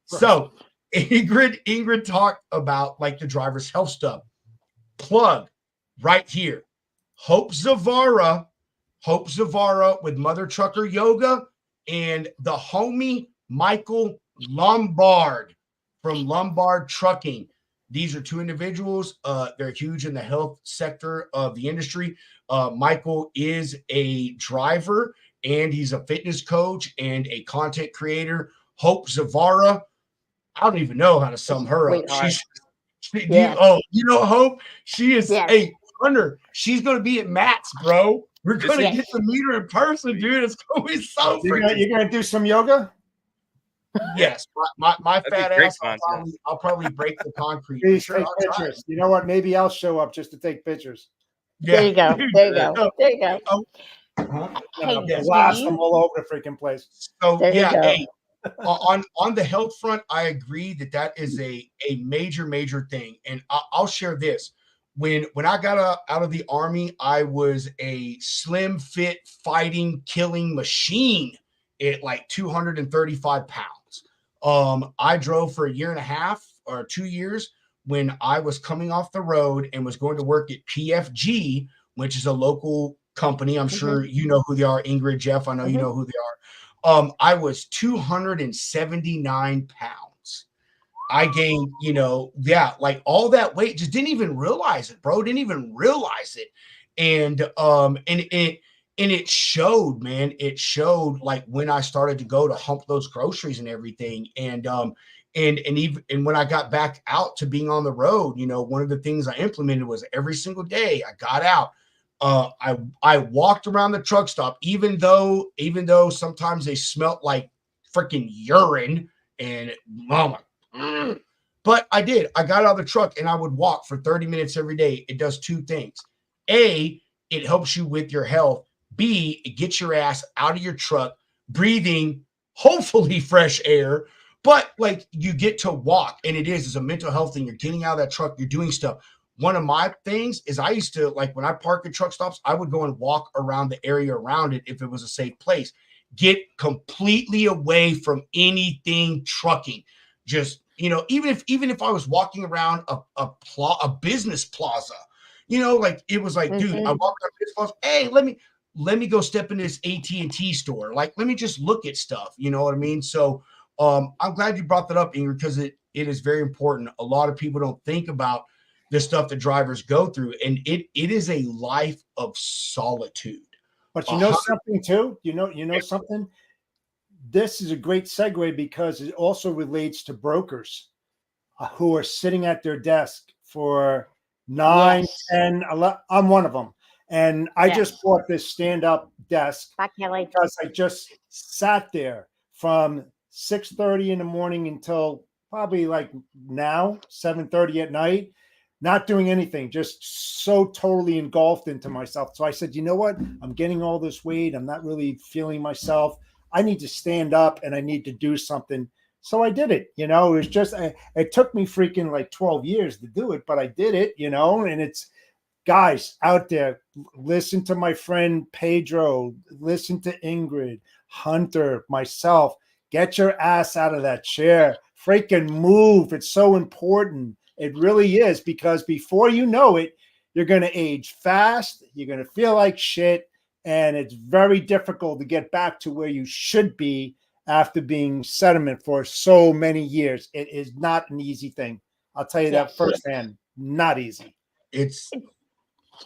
So Ingrid talked about like the driver's health stuff. Plug right here. Hope Zavara with Mother Trucker Yoga and the homie Michael Lombard from Lombard Trucking. These are two individuals. They're huge in the health sector of the industry. Michael is a driver and he's a fitness coach and a content creator. Hope Zavara, I don't even know how to sum her up. Hope? She is a runner. She's going to be at Matt's, bro. We're going to get to meet her in person, dude. It's going to be so You're going to do some yoga? Yes. My fat ass, I'll probably break the concrete. Please take pictures. You know what? Maybe I'll show up just to take pictures. Yeah. There you go. Hey, blast them all over the freaking place. So hey, on the health front, I agree that is a major thing, and I'll share this. When I got out of the Army, I was a slim fit fighting killing machine at like 235 pounds. I drove for a year and a half or 2 years when I was coming off the road and was going to work at PFG, which is a local company. I'm sure you know who they are, Ingrid, Jeff. I know you know who they are. I was 279 pounds. I gained, like all that weight, just didn't even realize it, bro. Didn't even realize it. And it showed, man. It showed like when I started to go to hump those groceries and everything. And when I got back out to being on the road, one of the things I implemented was every single day I got out. I walked around the truck stop, even though sometimes they smelt like freaking urine and mama. But I did. I got out of the truck and I would walk for 30 minutes every day. It does two things. A, it helps you with your health. B, it gets your ass out of your truck, breathing hopefully fresh air. But like you get to walk, and it's a mental health thing. You're getting out of that truck, you're doing stuff. One of my things is I used to, like when I park at truck stops, I would go and walk around the area around it if it was a safe place. Get completely away from anything trucking. Just, even if I was walking around a business plaza, like it was like, dude, I walked around business plaza. Hey, let me go step in this AT&T store. Like, let me just look at stuff. You know what I mean? So I'm glad you brought that up, Ingrid, because it is very important. A lot of people don't think about the stuff that drivers go through, and it is a life of solitude. But you know something too? You know something? This is a great segue because it also relates to brokers. who are sitting at their desk for 9, Yes. 10, 11. I'm one of them. And I just Yes. bought this stand-up desk Bye, Kelly. because I just sat there from 6:30 in the morning until probably like now, 7:30 at night, not doing anything, just so totally engulfed into myself. So I said, you know what? I'm getting all this weight. I'm not really feeling myself. I need to stand up and I need to do something. So I did it. It was just, it took me freaking like 12 years to do it, but I did it, and it's, guys out there, listen to my friend Pedro, listen to Ingrid, Hunter, myself. Get your ass out of that chair. Freaking move. It's so important. It really is, because before you know it, you're going to age fast. You're going to feel like shit. And it's very difficult to get back to where you should be after being sediment for so many years. It is not an easy thing. I'll tell you that Yes. firsthand. Not easy. It's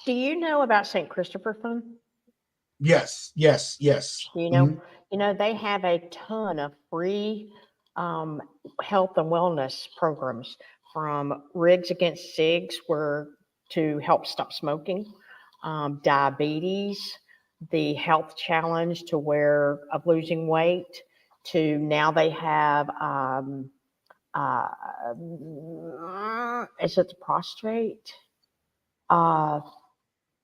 Do you know about St. Christopher Fund? yes. You know, Mhm. they have a ton of free health and wellness programs, from Rigs Against Cigs, where to help stop smoking, diabetes, the health challenge to where of losing weight, to now they have uh, is it the prostate? Health.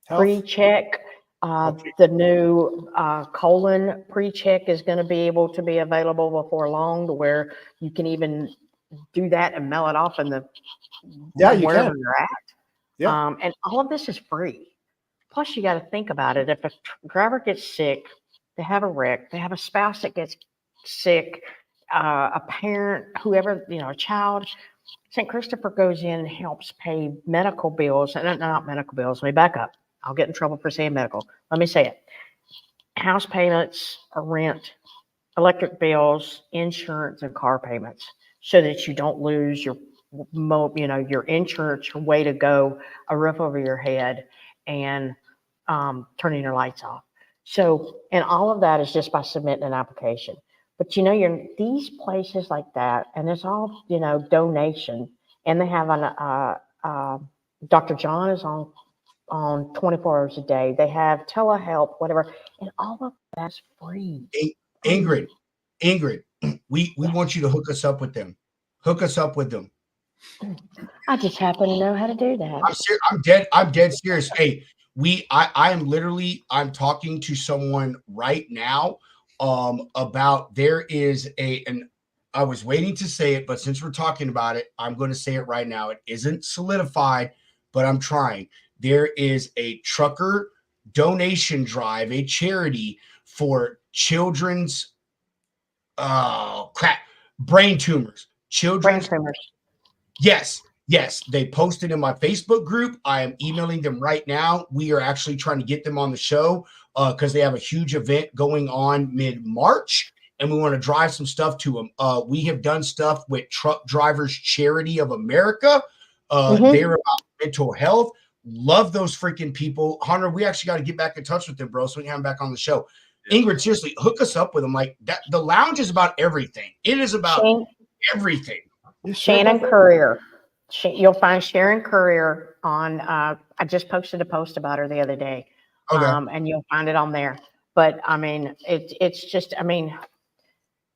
Pre-check. Okay. The new colon pre-check is going to be able to be available before long, to where you can even do that and mail it off in the Yeah, you wherever can. you're at. Yeah. And all of this is free. Plus, you got to think about it. If a driver gets sick, they have a wreck, they have a spouse that gets sick, a parent, whoever, a child, St. Christopher goes in and helps pay medical bills. And not medical bills. Let me back up. I'll get in trouble for saying medical. Let me say it. House payments, rent, electric bills, insurance, and car payments, so that you don't lose your insurance, your way to go, a roof over your head, and turning your lights off. So, and all of that is just by submitting an application. But you're these places like that, and it's all donation, and they have Dr. John is on 24 hours a day. They have telehealth, whatever, and all of that's free. In- Free. Ingrid, we Yes. want you to hook us up with them. Hook us up with them. I just happen to know how to do that. I'm dead serious. Hey, I'm talking to someone right now about, there is and I was waiting to say it, but since we're talking about it, I'm going to say it right now. It isn't solidified, but I'm trying. There is a trucker donation drive, a charity for children's brain tumors. Brain Children's tumors. Yes, they posted in my Facebook group. I am emailing them right now. We are actually trying to get them on the show because they have a huge event going on mid-March, and we want to drive some stuff to them. We have done stuff with Truck Drivers Charity of America. They're about mental health. Love those freaking people. Hunter, we actually got to get back in touch with them, bro, so we can have them back on the show. Yeah. Ingrid, seriously, hook us up with them. Like that, the lounge is about everything. It is about everything. Shannon Courier. You'll find Sharon Courier on. I just posted a post about her the other day, Okay. and you'll find it on there. But I mean, it's just. I mean,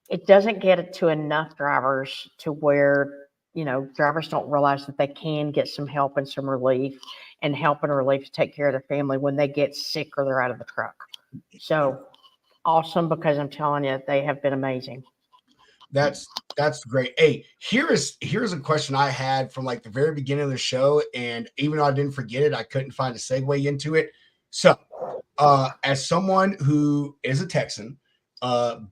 it doesn't get it to enough drivers to where drivers don't realize that they can get some help and some relief, and help and relief to take care of their family when they get sick or they're out of the truck. So awesome, because I'm telling you, they have been amazing. That's great. Hey, here's a question I had from like the very beginning of the show, and even though I didn't forget it, I couldn't find a segue into it. So, as someone who is a Texan,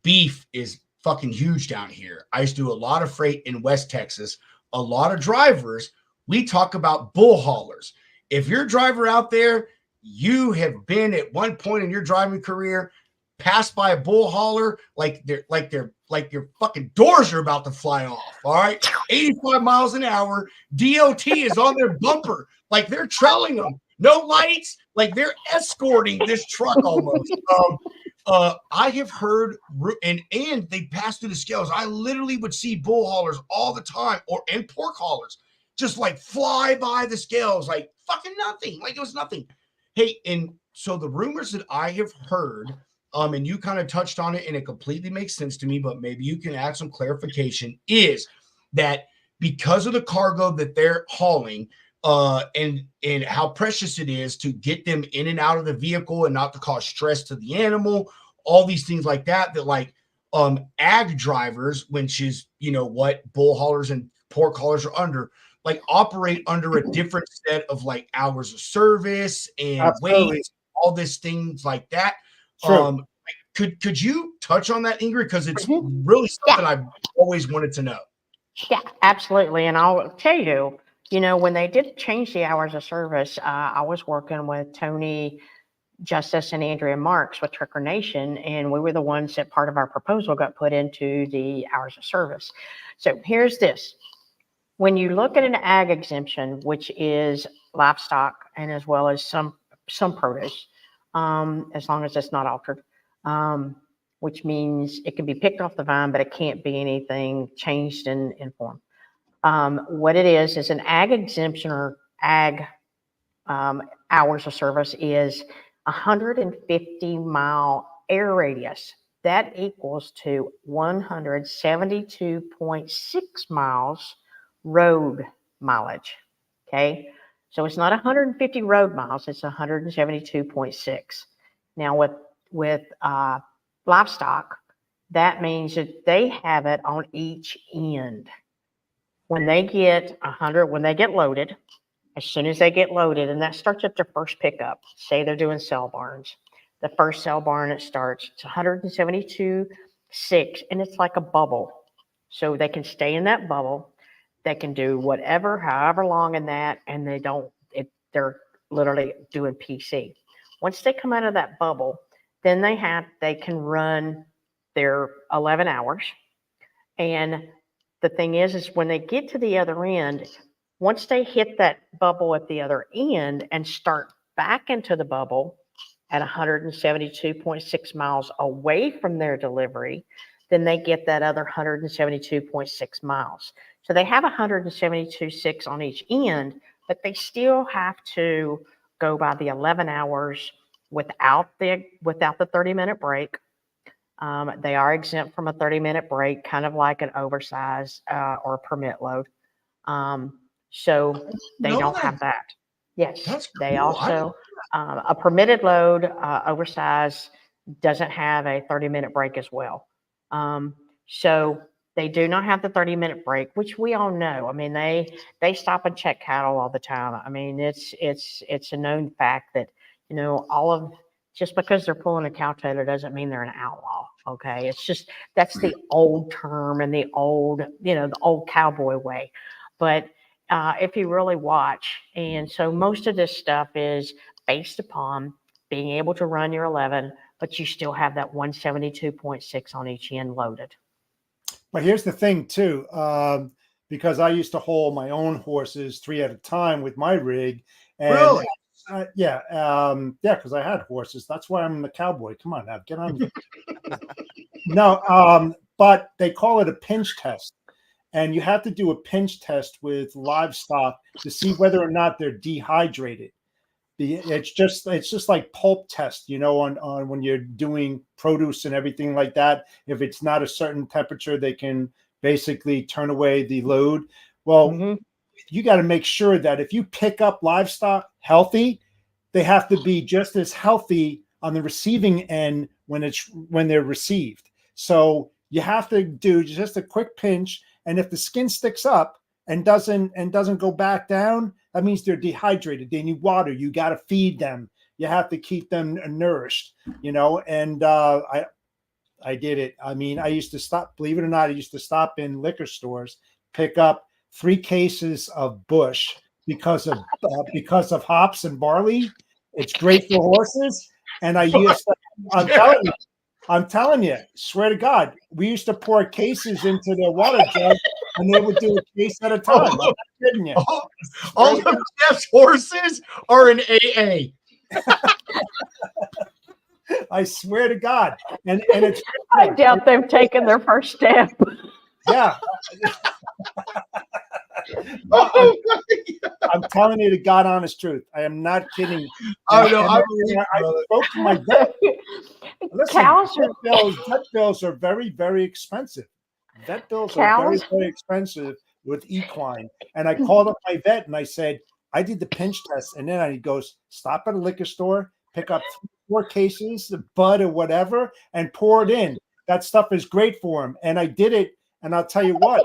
beef is fucking huge down here. I used to do a lot of freight in West Texas. A lot of drivers, we talk about bull haulers. If you're a driver out there, you have been at one point in your driving career passed by a bull hauler like your fucking doors are about to fly off. All right, 85 miles an hour. DOT is on their bumper, like they're trailing them. No lights, like they're escorting this truck almost. I have heard, and they pass through the scales. I literally would see bull haulers all the time, and pork haulers, just like fly by the scales, like fucking nothing, like it was nothing. Hey, and so the rumors that I have heard, and you kind of touched on it, and it completely makes sense to me, but maybe you can add some clarification, is that because of the cargo that they're hauling, and how precious it is to get them in and out of the vehicle and not to cause stress to the animal, all these things like that, that like ag drivers, which is, you know, what bull haulers and pork haulers are under, like operate under a different set of like hours of service and Absolutely. weight, all these things like that. True. Could you touch on that, Ingrid? Because it's Mhm. really something I've always wanted to know. Yeah, absolutely. And I'll tell you, when they did change the hours of service, I was working with Tony Justice and Andrea Marks with Trucker Nation, and we were the ones that part of our proposal got put into the hours of service. So here's this. When you look at an ag exemption, which is livestock and as well as some produce, as long as it's not altered, which means it can be picked off the vine, but it can't be anything changed in form. What it is an ag exemption or ag hours of service is 150-mile air radius. That equals to 172.6 miles road mileage. Okay, so it's not 150 road miles; it's 172.6. Now with livestock, that means that they have it on each end. When they get loaded, as soon as they get loaded, and that starts at their first pickup, say they're doing cell barns. The first cell barn, it's 172.6, and it's like a bubble. So they can stay in that bubble. They can do whatever, however long in that, and they're literally doing PC. Once they come out of that bubble, then they can run their 11 hours. And the thing is when they get to the other end, once they hit that bubble at the other end and start back into the bubble at 172.6 miles away from their delivery, then they get that other 172.6 miles. So they have 172.6 on each end, but they still have to go by the 11 hours without the 30-minute break. They are exempt from a 30-minute break, kind of like an oversized or a permit load. So they don't have that. Yes, That's they cool. also, a permitted load, oversized, doesn't have a 30-minute break as well. So they do not have the 30-minute break, which we all know. I mean, they stop and check cattle all the time. I mean, it's a known fact that, just because they're pulling a cow trailer doesn't mean they're an outlaw. Okay. It's just, that's the old term and the old cowboy way. But if you really watch, and so most of this stuff is based upon being able to run your 11, but you still have that 172.6 on each end loaded. But here's the thing too, because I used to haul my own horses 3 at a time with my rig. And Really? Because I had horses. That's why I'm the cowboy. Come on now, get on. No, but they call it a pinch test. And you have to do a pinch test with livestock to see whether or not they're dehydrated. It's just like pulp test, on when you're doing produce and everything like that. If it's not a certain temperature, they can basically turn away the load. Well, you got to make sure that if you pick up livestock healthy, they have to be just as healthy on the receiving end when they're received. So you have to do just a quick pinch. And if the skin sticks up and doesn't go back down, that means they're dehydrated. They need water. You got to feed them. You have to keep them nourished, and I did it. I mean, I used to stop, believe it or not, I used to stop in liquor stores, pick up 3 cases of Bush because of hops and barley. It's great for horses. And I used to, I'm telling you, swear to God, we used to pour cases into their water jug, and they would do a case at a time. I'm not kidding you. All of Jeff's horses are in AA. I swear to God. And it's I doubt they've taken their first step. yeah. Oh, I'm telling you the God honest truth. I am not kidding. I know. And I believe I you, brother. spoke to my vet. Listen, Cows are vet bills are very, very expensive. Vet bills are very, cows. very expensive with equine. And I called up my vet and I said, I did the pinch test. And then he goes, stop at a liquor store, pick up 4 cases, the bud or whatever, and pour it in. That stuff is great for him. And I did it. And I'll tell you what.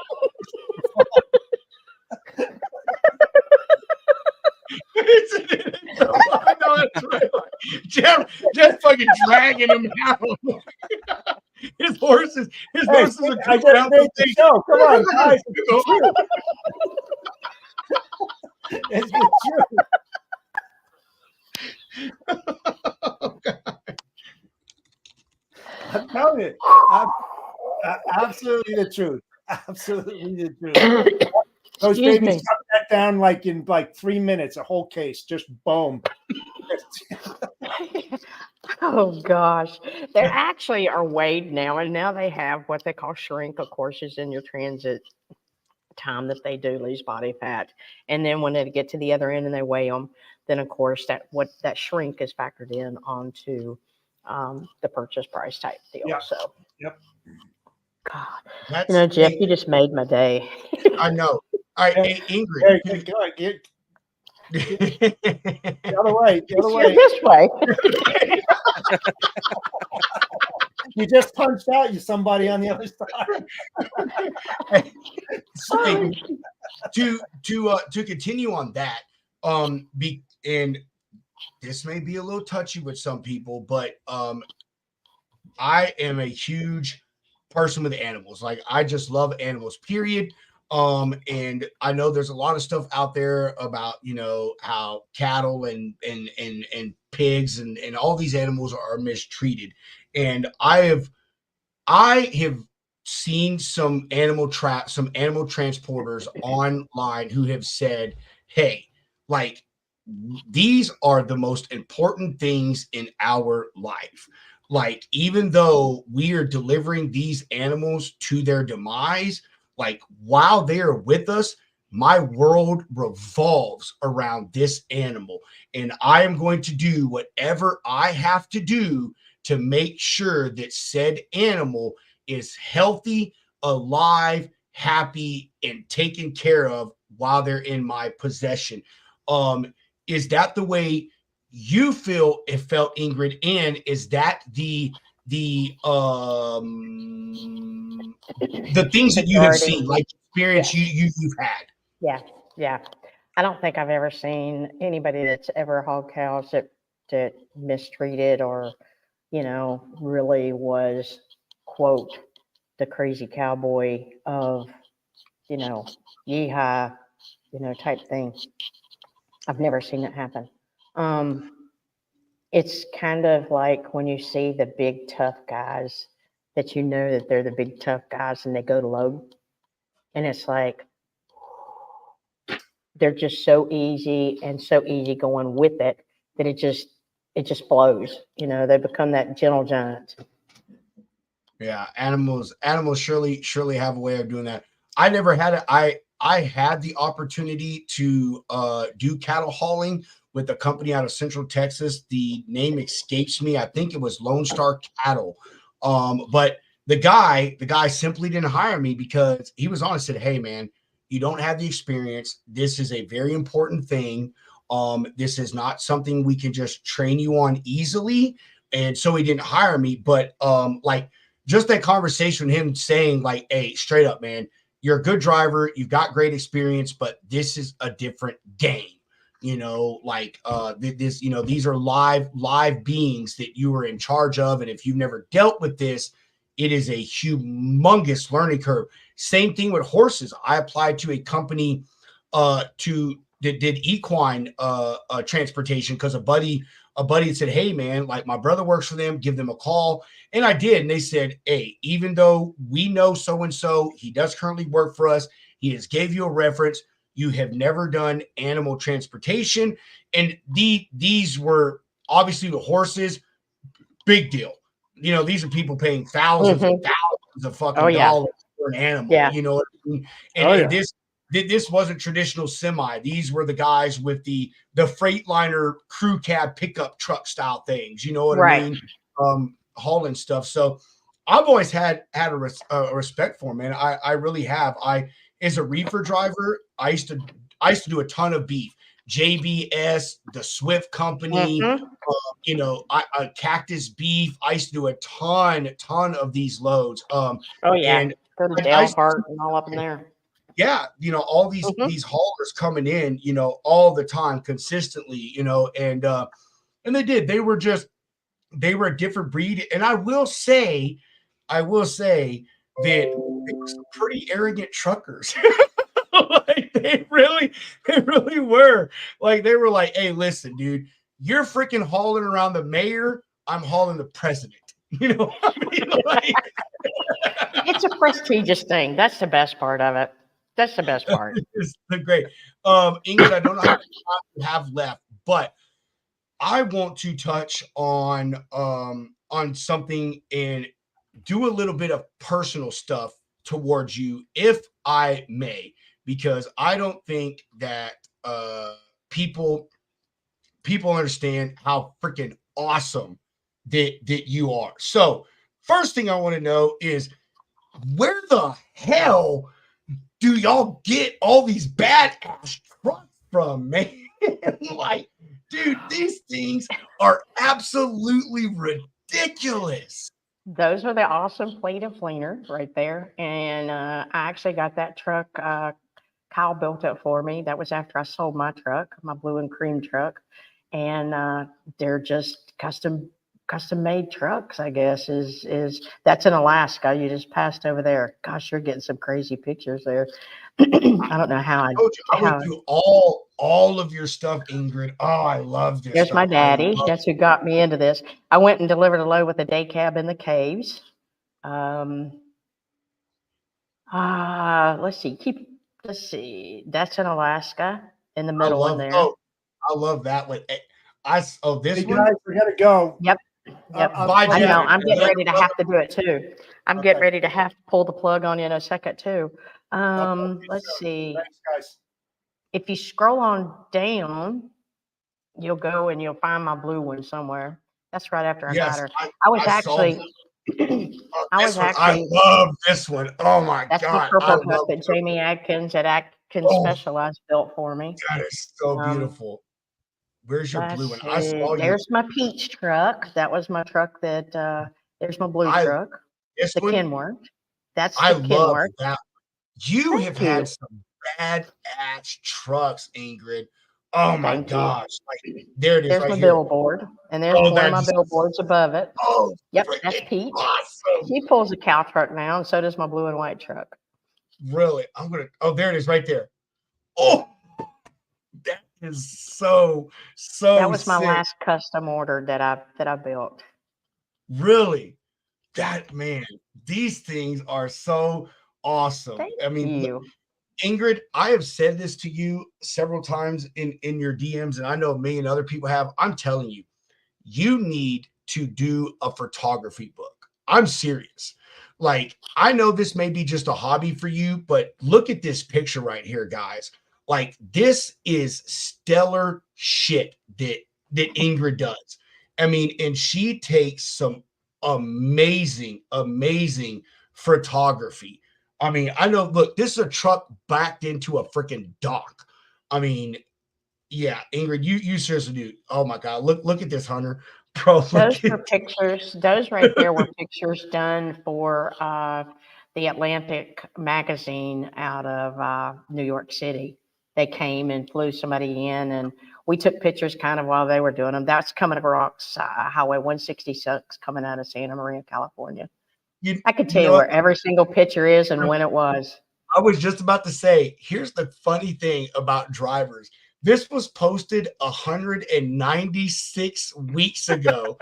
I know that's right. Jeff fucking dragging him out. His horses Hey, are I coming out just made the show. Come on, guys. It's the truth. I'm telling you. Absolutely the truth. Absolutely the truth. Those Excuse babies me. shut that down like in 3 minutes, a whole case, just boom. Oh gosh, they actually are weighed now, and now they have what they call shrink. Of course, is in your transit time that they do lose body fat, and then when they get to the other end and they weigh them, then of course that shrink is factored in onto the purchase price type deal. Yeah. So, Yep. God, That's, Jeff, you just made my day. I know. All right, hey, Ingrid. Hey, get the other way. The other way. This way. You just punched out somebody on the other side. So, to continue on that, and this may be a little touchy with some people, but I am a huge person with animals. Like, I just love animals, period. And I know there's a lot of stuff out there about, how cattle and pigs and all these animals are mistreated. And I have seen some animal transporters online who have said, hey, like, these are the most important things in our life. Like, even though we are delivering these animals to their demise, like, while they are with us, my world revolves around this animal. And I am going to do whatever I have to do to make sure that said animal is healthy, alive, happy, and taken care of while they're in my possession. Is that the way you felt, Ingrid? And is that the things that you have Majority. seen, like experience Yeah. you've had? Yeah. I don't think I've ever seen anybody that's ever hauled cows that mistreated or, really was, quote, the crazy cowboy of, yeehaw, type thing. I've never seen it happen. It's kind of like when you see the big tough guys that that they're the big tough guys and they go to load, and it's like they're just so easy and so easy going with it that it just flows. They become that gentle giant. Yeah, animals surely have a way of doing that. I never had it. I had the opportunity to do cattle hauling with a company out of Central Texas. The name escapes me. I think it was Lone Star Cattle. But the guy simply didn't hire me because he was honest, said, hey man, you don't have the experience. This is a very important thing. This is not something we can just train you on easily. And so he didn't hire me. But like, just that conversation with him saying, like, hey, straight up, man, you're a good driver, you've got great experience, but this is a different game. These are live beings that you are in charge of. And if you've never dealt with this, it is a humongous learning curve. Same thing with horses. I applied to a company that did equine transportation because a buddy had said, hey man, like, my brother works for them, give them a call. And I did. And they said, hey, even though we know so-and-so, he does currently work for us, he just gave you a reference, you have never done animal transportation. And these were obviously the horses. big deal. You know, these are people paying thousands and thousands of fucking Oh, yeah. dollars for an animal. Yeah. You know what I mean? And, Oh, and yeah. this wasn't traditional semi. These were the guys with the Freightliner crew cab pickup truck style things. You know what Right. I mean? Hauling stuff. So I've always had a respect for them, man. I really have. As a reefer driver, I used to do a ton of beef. JBS, the Swift Company, you know, Cactus Beef. I used to do a ton of these loads. Oh, yeah. And Go to I Dalhart and all up in there. yeah, you know, all these haulers coming in, you know, all the time, consistently, you know, and they were a different breed. And I will say that they were some pretty arrogant truckers. Like they really were. Like they were like, hey, listen, dude, you're freaking hauling around the mayor. I'm hauling the president. You know what I mean? Like, It's a prestigious thing. That's the best part of it. That's the best part. it's great. Ingrid, I don't know how much time you have left, but I want to touch on something and do a little bit of personal stuff towards you, if I may, because I don't think that people understand how freaking awesome that you are. So, first thing I want to know is, where the hell do y'all get all these badass trucks from, man? Like, dude, these things are absolutely ridiculous. Those are the awesome plate of fleeners right there. And I actually got that truck. Kyle built it for me. That was after I sold my truck, my blue and cream truck. And they're just custom made trucks, I guess. Is that's in Alaska. You just passed over there. Gosh, you're getting some crazy pictures there. I don't know how I told you, I went through all of your stuff, Ingrid. Oh, I love this. There's stuff. my daddy. That's who got me into this. I went and delivered a load with a day cab in the caves. Let's see. That's in Alaska, in the middle one there. Oh, I love that one. This Hey one. guys, we gotta go. Yep. Bye, I know. Jack. I'm getting ready to have to do it too. I'm getting Okay. ready to have to pull the plug on you in a second too. Let's see. Thanks, guys. If you scroll on down, you'll go and you'll find my blue one somewhere. That's right after I got her. I was actually. I love this one. Oh my That's God. the purple truck that Jamie Adkins at Atkins Specialized built for me. That is so beautiful. Where's your blue one? I saw you. There's my peach truck. That was my truck that, there's my blue truck. This The one, Kenworth. That's I the love Kenworth. that. You Thank have you. had some badass trucks, Ingrid. Oh my Thank you. gosh. Like, there it is There's right my here. billboard. And there's one of my billboards above it. Oh, Yep, that's freaking Peach. awesome. She pulls a cow truck now, and so does my blue and white truck. Really? There it is right there. Oh, that is so That was my sick. last custom order that I built. Really? Man, these things are so awesome. Thank I mean, you. Ingrid, I have said this to you several times in your DMs, and I know a million other people have. I'm telling you, you need to do a photography book. I'm serious. Like, I know this may be just a hobby for you, but look at this picture right here, guys. Like, this is stellar shit that Ingrid does. I mean, and she takes some amazing photography. I mean, I know, look, this is a truck backed into a freaking dock. I mean, yeah, Ingrid, you seriously do. Oh my God. Look at this, Hunter. Bro, Those were pictures. Those right there were pictures done for the Atlantic magazine out of New York City. They came and flew somebody in, and we took pictures kind of while they were doing them. That's coming across Highway 166 coming out of Santa Maria, California. I could tell you where every single picture is and when it was. I was just about to say, here's the funny thing about drivers. This was posted 196 weeks ago,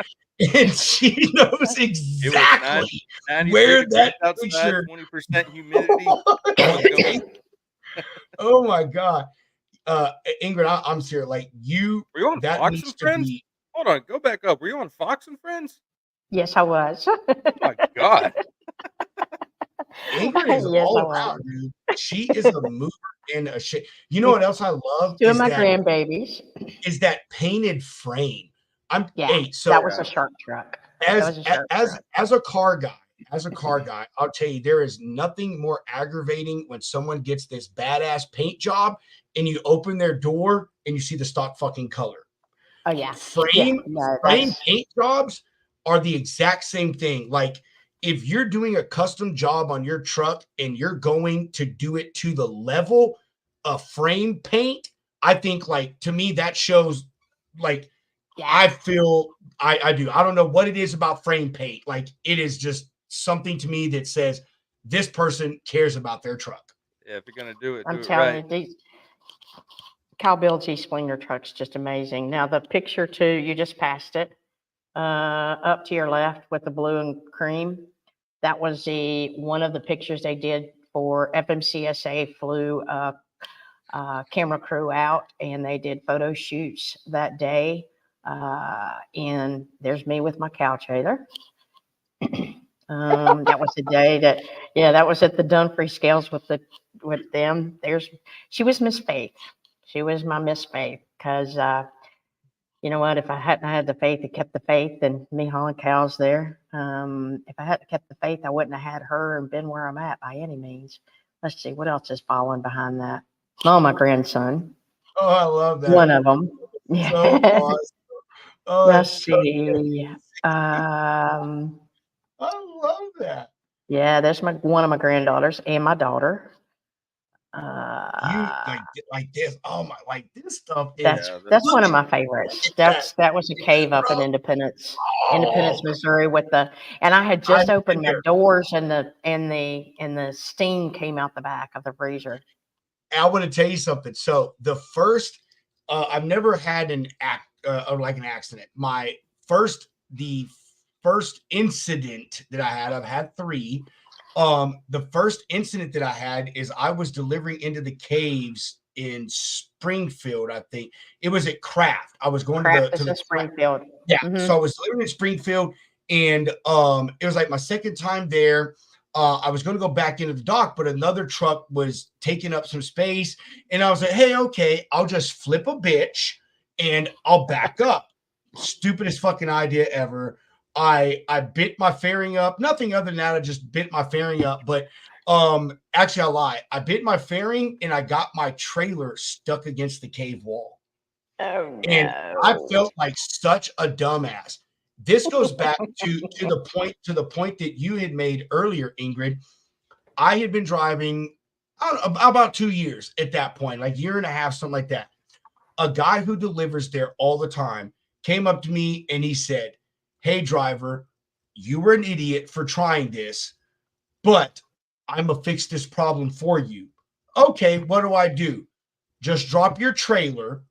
and she knows exactly where that picture. 20% humidity. Oh my God, Ingrid, I'm serious. Like, were you on that Fox needs and to Friends? be. Hold on, go back up. Were you on Fox and Friends? Yes, I was. Oh my God. Ingrid is Yes, all I was. around, dude. She is a mover and a shit. You know what else I love Two of my grandbabies. is that painted frame. Yeah, Hey, so that was a shark truck. That was a shark truck. as a car guy, I'll tell you, there is nothing more aggravating when someone gets this badass paint job and you open their door and you see the stock fucking color. Oh yeah, yeah. Frame No, frame that's paint jobs are the exact same thing. Like if you're doing a custom job on your truck and you're going to do it to the level of frame paint, I think like to me that shows like yeah. I feel I do. I don't know what it is about frame paint. Like it is just something to me that says this person cares about their truck. Yeah, if you're gonna do it, I'm do it telling right. you, these Kyle G Splinger truck's just amazing. Now the picture too, you just passed it. Up to your left with the blue and cream. That was one of the pictures they did for FMCSA flew camera crew out and they did photo shoots that day. And there's me with my cow trailer. That was the day that was at the Dunfrey scales with them. She was Miss Faith. She was my Miss Faith because you know what? If I hadn't had the faith, it kept the faith, and me hauling cows there. If I hadn't kept the faith, I wouldn't have had her and been where I'm at by any means. Let's see what else is following behind that. Oh, my grandson, Oh, I love that. one of them. So Yeah. awesome. Oh, Let's that's so see. I love that. Yeah, there's one of my granddaughters and my daughter. You like this. Oh my, like this stuff is That's Yeah, that's look one of at my favorites. that. That was a cave up in Bro. Independence, Oh, Missouri, and I had just I've opened been my there. doors and the steam came out the back of the freezer. I want to tell you something. So the first, I've never had an or like an accident. The first incident that I had, I've had three. The first incident that I had is I was delivering into the caves in Springfield. I think it was at Kraft. I was going Craft to is the in Springfield. yeah. Mhm. So I was delivering in Springfield, and it was like my second time there. I was going to go back into the dock, but another truck was taking up some space. And I was like, hey, okay, I'll just flip a bitch and I'll back up. Stupidest fucking idea ever. I bit my fairing up. Nothing other than that. I just bit my fairing up. But actually, I lie. I bit my fairing and I got my trailer stuck against the cave wall. Oh And I no. felt like such a dumbass. This goes back to the point that you had made earlier, Ingrid. I had been driving about 2 years at that point, like year and a half, something like that. A guy who delivers there all the time came up to me and he said, hey, driver, you were an idiot for trying this, but I'm going to fix this problem for you. Okay, what do I do? Just drop your trailer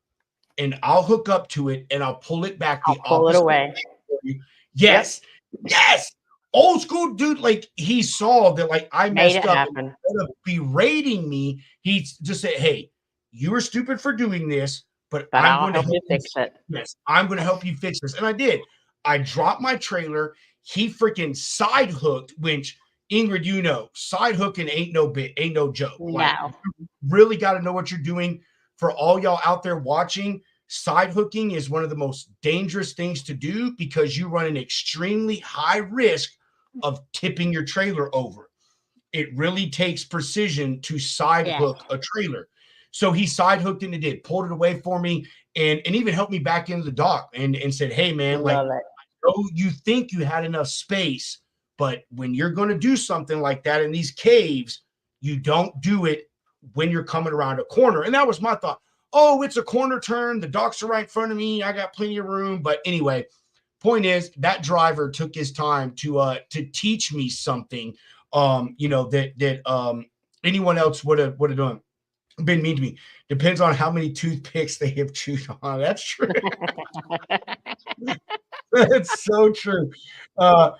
and I'll hook up to it and I'll pull it back the I'll pull it opposite away. way for you. Yes. Yes. Old school dude, like he saw that like I Made messed it up. happen. Instead of berating me, he just said, hey, you were stupid for doing this, but But I'm I'll going to help you fix it. Yes, I'm going to help you fix this. And I did. I dropped my trailer. He freaking side hooked, which Ingrid, you know, side hooking ain't no joke. Like No. you really got to know what you're doing. For all y'all out there watching, side hooking is one of the most dangerous things to do because you run an extremely high risk of tipping your trailer over. It really takes precision to side hook a trailer. So he side hooked and it did, pulled it away for me and even helped me back into the dock and said, hey man, like, Love it. I know you think you had enough space, but when you're going to do something like that in these caves, you don't do it when you're coming around a corner. And that was my thought. Oh, it's a corner turn. The docks are right in front of me. I got plenty of room. But anyway, point is that driver took his time to teach me something, that anyone else would have done. Been mean to me. Depends on how many toothpicks they have chewed on. That's true. That's so true. But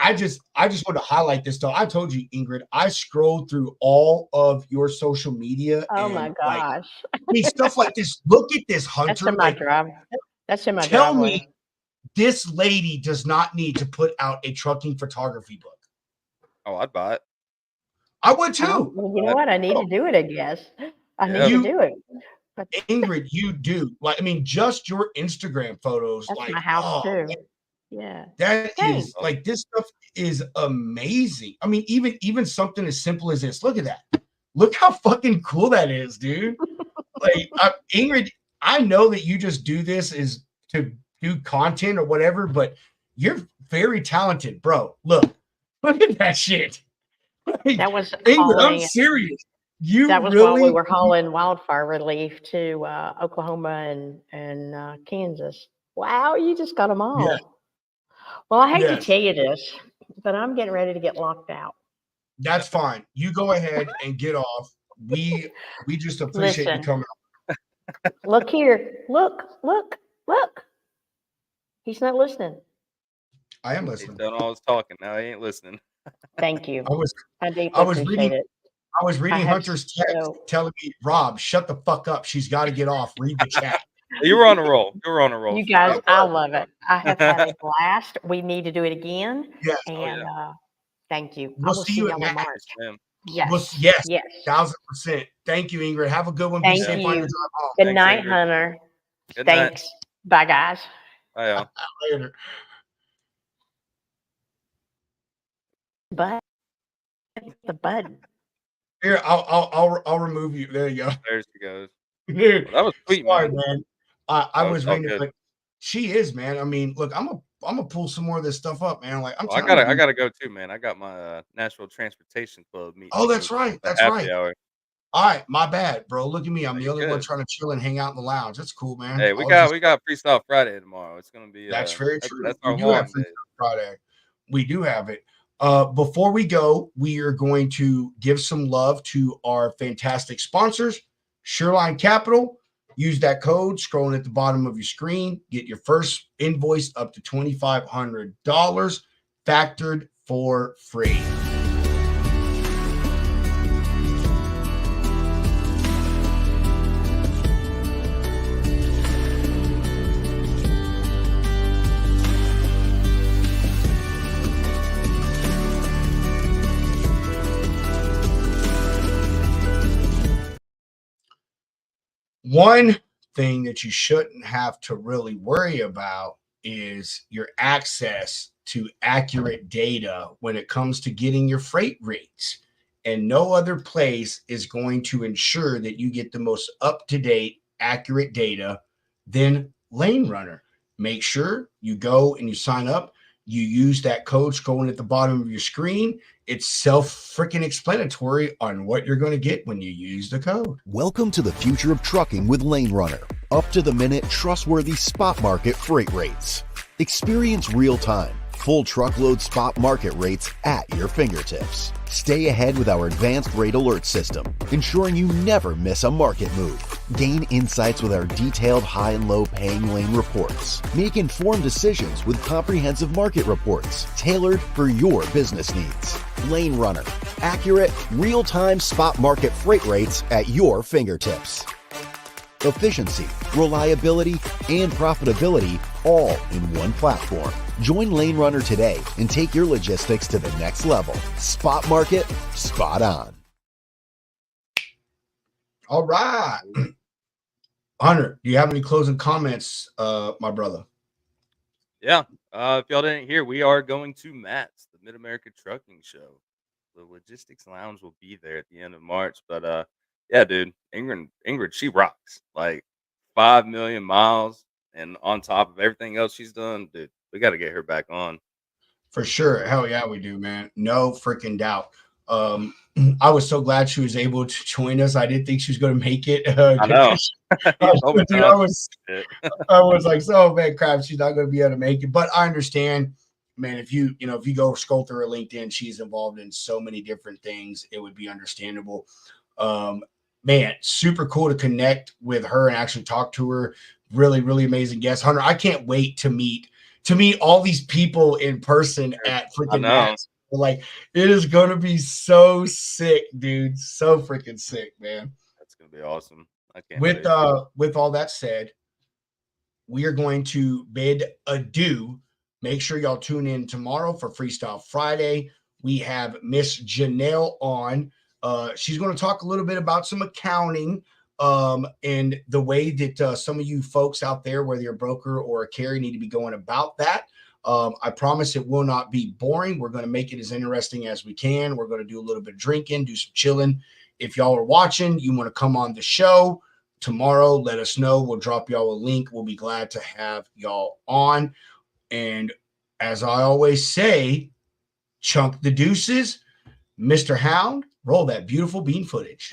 I just want to highlight this though. I told you, Ingrid, I scrolled through all of your social media Oh my and like gosh. stuff like this. Look at this, That's Hunter. in my Like, drive. That's in my tell driveway. me, This lady does not need to put out a trucking photography book. Oh, I'd buy it. I would too. Well, you know what? I need to do it, I guess. I need to do it. But Ingrid, you do. Like, I mean, just your Instagram photos. that's Like, my house too. man, Yeah. that Thanks. is like, this stuff is amazing. I mean, even something as simple as this. Look at that. Look how fucking cool that is, dude. Like, Ingrid, I know that you just do this is to do content or whatever, but you're very talented, bro. Look at that shit. Like, That was Ingrid, I'm hauling. serious. That was really while we were hauling wildfire relief to Oklahoma and Kansas. Wow, you just got them all. Yeah. Well, I hate to Yes. tell you this, but I'm getting ready to get locked out. That's fine. You go ahead and get off. We just appreciate you Listen. coming. Look here. Look. He's not listening. I am He's listening. done all his talking. Now he ain't listening. Thank you. I deeply I was appreciate it. I was reading have Hunter's text so- telling me, Rob, shut the fuck up. She's got to get off. Read the chat. You were on a roll. You were on a roll. You guys, I love it. I have had a blast. We need to do it again. Yes. And thank you. We'll I will see see you you at on the Max. March. Man. Yes. Yes. Yes. 1000%. Thank you, Ingrid. Have a good one. Be Thank safe you. on your drive home. Good Thanks, night, Ingrid. Hunter. Good night. Thanks. Bye, guys. Bye, y'all. Later. But the button. Here, I'll remove you. There you go. There she goes. Dude, Well, that was sweet, sorry, man. man. I No, was it's all reading it, good. but she is, man. I mean, look, I'm gonna pull some more of this stuff up, man. Like, Well, I gotta go too, man. I got my Nashville Transportation Club meeting. Oh, that's right. That's happy right. Hour. All right, my bad, bro. Look at me. I'm No, the you're only one good. trying to chill and hang out in the lounge. That's cool, man. Hey, we got Freestyle Friday tomorrow. It's gonna be That's very true. That's We our do have long day. Freestyle Friday. We do have it. Before we go, we are going to give some love to our fantastic sponsors, Shoreline Capital. Use that code scrolling at the bottom of your screen. Get your first invoice up to $2,500 factored for free. One thing that you shouldn't have to really worry about is your access to accurate data when it comes to getting your freight rates. And no other place is going to ensure that you get the most up-to-date, accurate data than Lane Runner. Make sure you go and you sign up. You use that code scrolling at the bottom of your screen. It's self-freaking explanatory on what you're going to get when you use the code. Welcome to the future of trucking with Lane Runner. Up to the minute, trustworthy spot market freight rates. Experience real-time, full truckload spot market rates at your fingertips. Stay ahead with our advanced rate alert system, ensuring you never miss a market move. Gain insights with our detailed high and low paying lane reports. Make informed decisions with comprehensive market reports tailored for your business needs. Lane Runner. Accurate, real-time spot market freight rates at your fingertips. Efficiency, reliability, and profitability all in one platform. Join Lane Runner today and take your logistics to the next level. Spot market, spot on. All right. Hunter, do you have any closing comments, my brother? Yeah. If y'all didn't hear, we are going to Matt's, the Mid-America Trucking Show. The Logistics Lounge will be there at the end of March. But yeah, dude, Ingrid, she rocks. Like 5 million miles, and on top of everything else she's done, dude, we got to get her back on. For sure. Hell yeah, we do, man. No freaking doubt. I was so glad she was able to join us. I didn't think she was going to make it. I know. I was like, so man, crap, she's not going to be able to make it. But I understand, man. If you go scroll through her LinkedIn, she's involved in so many different things. It would be understandable. Man, super cool to connect with her and actually talk to her. Really, really amazing guest, Hunter. I can't wait to meet all these people in person at freaking Max. Like, it is going to be so sick, dude. So freaking sick, man. That's going to be awesome. I can't with all that said, we are going to bid adieu. Make sure y'all tune in tomorrow for Freestyle Friday. We have Miss Janelle on. She's going to talk a little bit about some accounting and the way that some of you folks out there, whether you're a broker or a carrier, need to be going about that. I promise it will not be boring. We're going to make it as interesting as we can. We're going to do a little bit of drinking, do some chilling. If y'all are watching, you want to come on the show tomorrow, let us know. We'll drop y'all a link. We'll be glad to have y'all on. And as I always say, chunk the deuces. Mr. Hound, roll that beautiful bean footage.